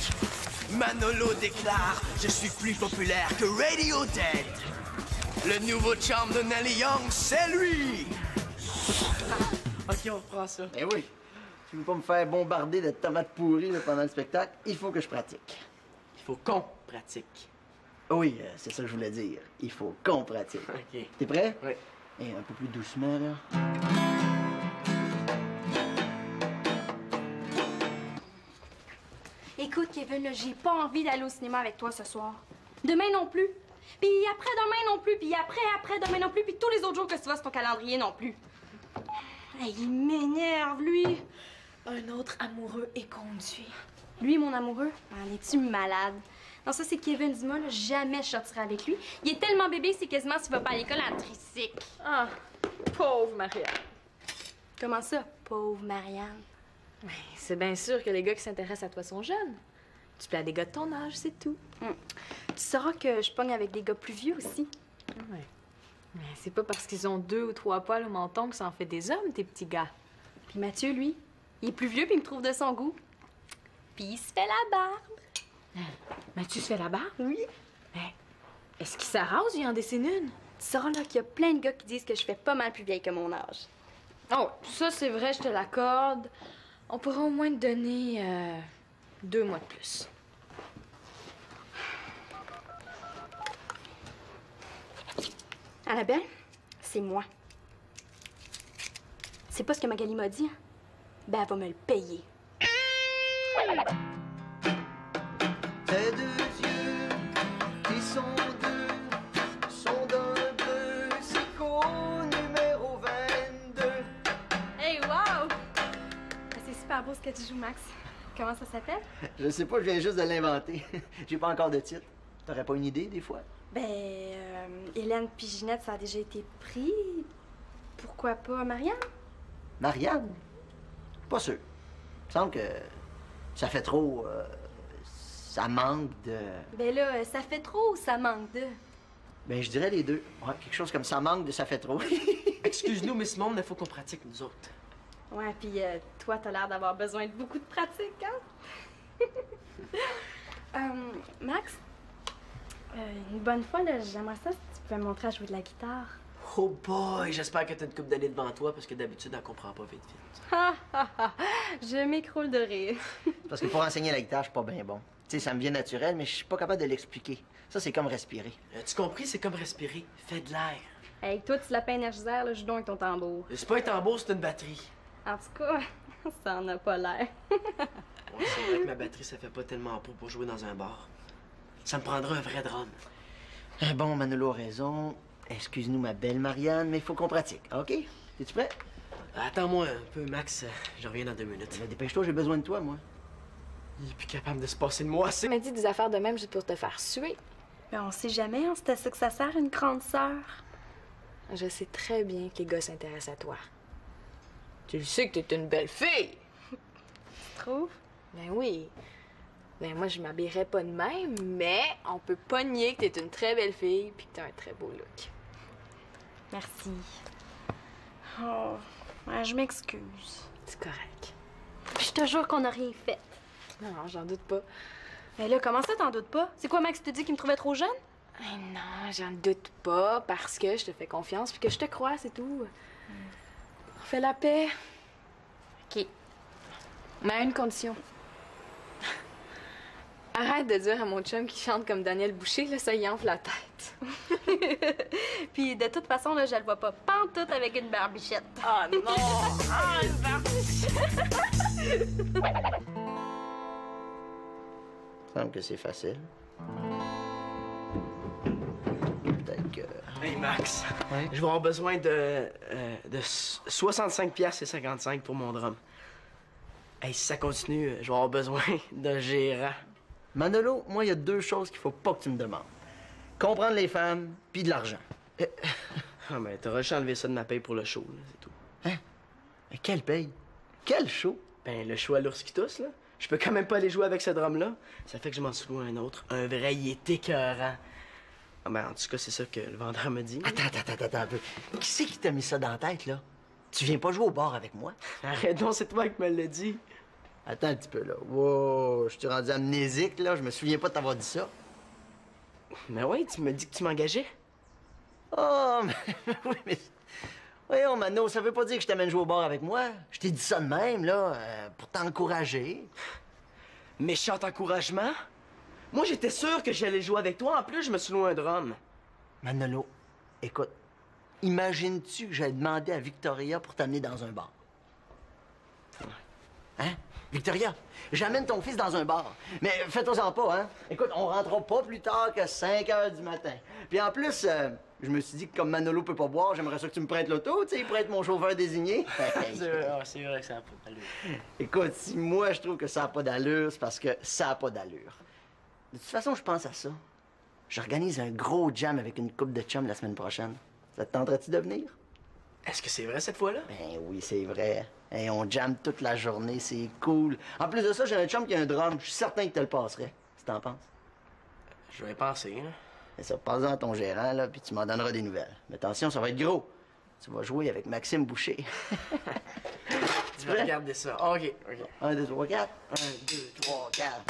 Speaker 6: Manolo déclare: je suis plus populaire que Radiohead. Le nouveau chum de Nelly Young, c'est lui.
Speaker 4: Ok, on reprend ça.
Speaker 3: Eh oui. Tu veux pas me faire bombarder de tomates pourries là, pendant le spectacle? Il faut que je pratique.
Speaker 4: Il faut qu'on pratique.
Speaker 3: Oui, c'est ça que je voulais dire. Il faut qu'on pratique.
Speaker 4: Ok.
Speaker 3: T'es prêt?
Speaker 4: Oui.
Speaker 3: Et un peu plus doucement, là.
Speaker 7: Écoute, Kevin, là, j'ai pas envie d'aller au cinéma avec toi ce soir. Demain non plus. Puis après-demain non plus. Puis après-demain non plus. Puis tous les autres jours que tu vas sur ton calendrier non plus. Hey, il m'énerve, lui.
Speaker 5: Un autre amoureux est conduit.
Speaker 7: Lui, mon amoureux, en es-tu malade? Non, ça, c'est Kevin Dumas, là. Jamais je sortirai avec lui. Il est tellement bébé, c'est quasiment s'il va pas à l'école en tricycle.
Speaker 5: Ah, pauvre Marianne.
Speaker 7: Comment ça, pauvre Marianne?
Speaker 5: Ben, c'est bien sûr que les gars qui s'intéressent à toi sont jeunes. Tu plais à des gars de ton âge, c'est tout.
Speaker 7: Tu sauras que je pogne avec des gars plus vieux aussi.
Speaker 5: Ouais. Mais c'est pas parce qu'ils ont 2 ou 3 poils au menton que ça en fait des hommes, tes petits gars.
Speaker 7: Puis Mathieu, lui, il est plus vieux puis il me trouve de son goût. Puis il se fait la barbe.
Speaker 5: Mathieu se fait la barbe?
Speaker 7: Oui.
Speaker 5: Mais est-ce qu'il s'arrase ou il en dessine une?
Speaker 7: Tu sauras là qu'il y a plein de gars qui disent que je fais pas mal plus vieille que mon âge.
Speaker 5: Oh, ça c'est vrai, je te l'accorde. On pourra au moins te donner 2 mois de plus.
Speaker 7: Annabelle, c'est moi. C'est pas ce que Magali m'a dit, hein? Ben, elle va me le payer.
Speaker 3: Tes 2 yeux qui sont d'un bleu psycho numéro 22.
Speaker 7: Hey, wow! C'est super beau ce que tu joues, Max. Comment ça s'appelle?
Speaker 3: Je sais pas, je viens juste de l'inventer. J'ai pas encore de titre. T'aurais pas une idée, des fois?
Speaker 7: Ben, Hélène puis Ginette, ça a déjà été pris. Pourquoi pas Marianne?
Speaker 3: Marianne? Pas sûr. Il me semble que ça fait trop... ça manque de...
Speaker 7: Ben là, ça fait trop ou ça manque de?
Speaker 3: Ben, je dirais les deux. Ouais, quelque chose comme ça manque de ça fait trop.
Speaker 4: Excuse-nous, Miss Monde, mais faut qu'on pratique, nous autres.
Speaker 7: Ouais, puis toi, t'as l'air d'avoir besoin de beaucoup de pratique, hein? Max, une bonne fois, là, j'aimerais ça si tu pouvais me montrer à jouer de la guitare.
Speaker 4: Oh boy, j'espère que t'as une coupe d'années devant toi, parce que d'habitude, elle comprend pas vite.
Speaker 7: Je m'écroule de rire.
Speaker 3: Parce que pour enseigner la guitare, je suis pas bien bon. Tu sais, ça me vient naturel, mais je suis pas capable de l'expliquer. Ça, c'est comme respirer.
Speaker 4: As-tu compris? C'est comme respirer. Fais de l'air.
Speaker 7: Hey, toi, tu l'as pas énergisère, là, joue donc avec ton tambour.
Speaker 4: C'est pas un tambour, c'est une batterie.
Speaker 7: En tout cas, ça en a pas l'air.
Speaker 4: Ouais, c'est vrai que ma batterie, ça fait pas tellement pour jouer dans un bar. Ça me prendra un vrai drum.
Speaker 3: Bon, Manolo a raison. Excuse-nous, ma belle Marianne, mais il faut qu'on pratique, OK? Es-tu prêt?
Speaker 4: Attends-moi un peu, Max. Je reviens dans 2 minutes.
Speaker 3: Ben, dépêche-toi, j'ai besoin de toi, moi.
Speaker 4: Il est plus capable de se passer de moi, c'est...
Speaker 5: Tu m'as dit des affaires de même juste pour te faire suer.
Speaker 7: Mais on sait jamais, hein, c'est à ça que ça sert, une grande sœur.
Speaker 5: Je sais très bien que les gars s'intéressent à toi. Tu le sais que t'es une belle fille!
Speaker 7: Tu trouves?
Speaker 5: Ben oui. Ben moi, je m'habillerais pas de même, mais on peut pas nier que t'es une très belle fille puis que t'as un très beau look.
Speaker 7: Merci. Oh, ouais, je m'excuse.
Speaker 5: C'est correct.
Speaker 7: Je te jure qu'on n'a rien fait.
Speaker 5: Non, j'en doute pas.
Speaker 7: Mais là, comment ça, t'en doutes pas? C'est quoi, Max te dit qu'il me trouvait trop jeune?
Speaker 5: Eh non, j'en doute pas parce que je te fais confiance puis que je te crois, c'est tout. On fait la paix.
Speaker 7: OK.
Speaker 5: Mais à une condition. Arrête de dire à mon chum qui chante comme Daniel Boucher, là, ça y enfle la tête.
Speaker 7: Puis de toute façon, là, je le vois pas pantoute avec une barbichette.
Speaker 5: Ah non! Ah, une barbichette!
Speaker 3: Il me semble que c'est facile. Peut-être que...
Speaker 4: Hey, Max.
Speaker 3: Ouais?
Speaker 4: Je vais avoir besoin de 65 piastres et 55 pour mon drum. Hey, si ça continue, je vais avoir besoin d'un gérant.
Speaker 3: Manolo, moi, il y a 2 choses qu'il faut pas que tu me demandes. Comprendre les femmes, puis de l'argent.
Speaker 4: Ah, ben, t'auras juste enlevé ça de ma paye pour le show, là, c'est tout.
Speaker 3: Hein? Mais quelle paye? Quel show?
Speaker 4: Ben, le show à l'ours qui tousse, là. Je peux quand même pas aller jouer avec ce drum-là. Ça fait que je m'en souviens un autre. Un vrai, il est écœurant. Ah, ben, en tout cas, c'est ça que le vendeur me dit.
Speaker 3: Attends un peu. Qui c'est qui t'a mis ça dans la tête, là? Tu viens pas jouer au bar avec moi?
Speaker 4: Arrête donc, c'est toi qui me l'as dit.
Speaker 3: Attends un petit peu, là. Wow, je t'ai rendu amnésique, là. Je me souviens pas de t'avoir dit ça.
Speaker 4: Mais oui, tu me dis que tu m'engageais.
Speaker 3: Oh, mais... oui, mais... Voyons, Mano, ça veut pas dire que je t'amène jouer au bar avec moi. Je t'ai dit ça de même, là, pour t'encourager.
Speaker 4: Méchant encouragement? Moi, j'étais sûr que j'allais jouer avec toi. En plus, je me suis loué un drum.
Speaker 3: Manolo, écoute, imagines-tu que j'allais demander à Victoria pour t'amener dans un bar? Hein? Victoria, j'amène ton fils dans un bar. Mais fais-toi-en pas, hein? Écoute, on rentrera pas plus tard que 5 heures du matin. Puis en plus, je me suis dit que comme Manolo peut pas boire, j'aimerais ça que tu me prêtes l'auto, tu sais, prête mon chauffeur désigné.
Speaker 4: C'est vrai que ça n'a pas d'allure.
Speaker 3: Écoute, si moi je trouve que ça a pas d'allure, c'est parce que ça a pas d'allure. De toute façon, je pense à ça. J'organise un gros jam avec une coupe de chum la semaine prochaine. Ça te tenterait-tu de venir?
Speaker 4: Est-ce que c'est vrai cette fois-là?
Speaker 3: Ben oui, c'est vrai. Hey, on jamme toute la journée, c'est cool. En plus de ça, j'ai un chum qui a un drum. Je suis certain qu'il te le passerait. Si t'en penses.
Speaker 4: Je vais y penser, là.
Speaker 3: Et ça, passe-en à ton gérant, là, puis tu m'en donneras des nouvelles. Mais attention, ça va être gros. Tu vas jouer avec Maxime Boucher.
Speaker 4: Tu vas regarder ça. OK.
Speaker 3: 1, 2, 3, 4. 1, 2, 3, 4.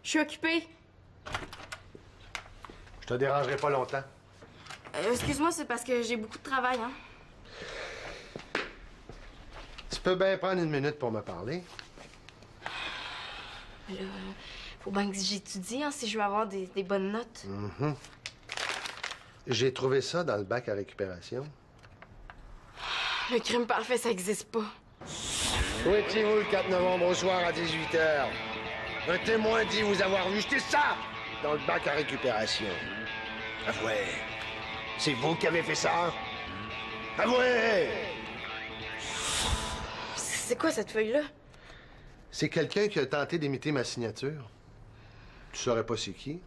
Speaker 7: Je suis occupée.
Speaker 9: Je te dérangerai pas longtemps.
Speaker 7: Excuse-moi, c'est parce que j'ai beaucoup de travail, hein.
Speaker 9: Tu peux bien prendre une minute pour me parler.
Speaker 7: Là, faut bien que j'étudie, hein, si je veux avoir des bonnes notes.
Speaker 9: J'ai trouvé ça dans le bac à récupération.
Speaker 7: Le crime parfait, ça existe pas.
Speaker 8: Où étiez-vous le 4 novembre au soir à 18h? Un témoin dit vous avoir vu jeter ça dans le bac à récupération. Avouez, c'est vous qui avez fait ça? Avouez!
Speaker 7: C'est quoi cette feuille-là?
Speaker 9: C'est quelqu'un qui a tenté d'imiter ma signature. Tu saurais pas c'est qui?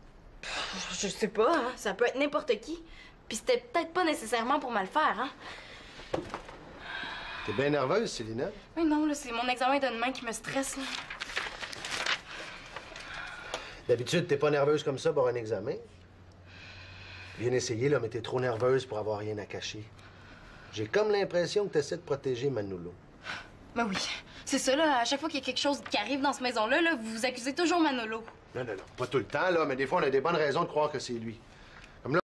Speaker 7: Je sais pas, hein. Ça peut être n'importe qui. Puis c'était peut-être pas nécessairement pour mal faire, hein.
Speaker 9: T'es bien nerveuse, Célina?
Speaker 7: Mais non, là, c'est mon examen de demain qui me stresse, là.
Speaker 9: D'habitude, t'es pas nerveuse comme ça pour un examen. Bien essayé, là, mais t'es trop nerveuse pour avoir rien à cacher. J'ai comme l'impression que t'essaies de protéger Manolo.
Speaker 7: Ben oui, c'est ça, là. À chaque fois qu'il y a quelque chose qui arrive dans cette maison-là, là, vous accusez toujours Manolo.
Speaker 9: Non, pas tout le temps, là, mais des fois, on a des bonnes raisons de croire que c'est lui.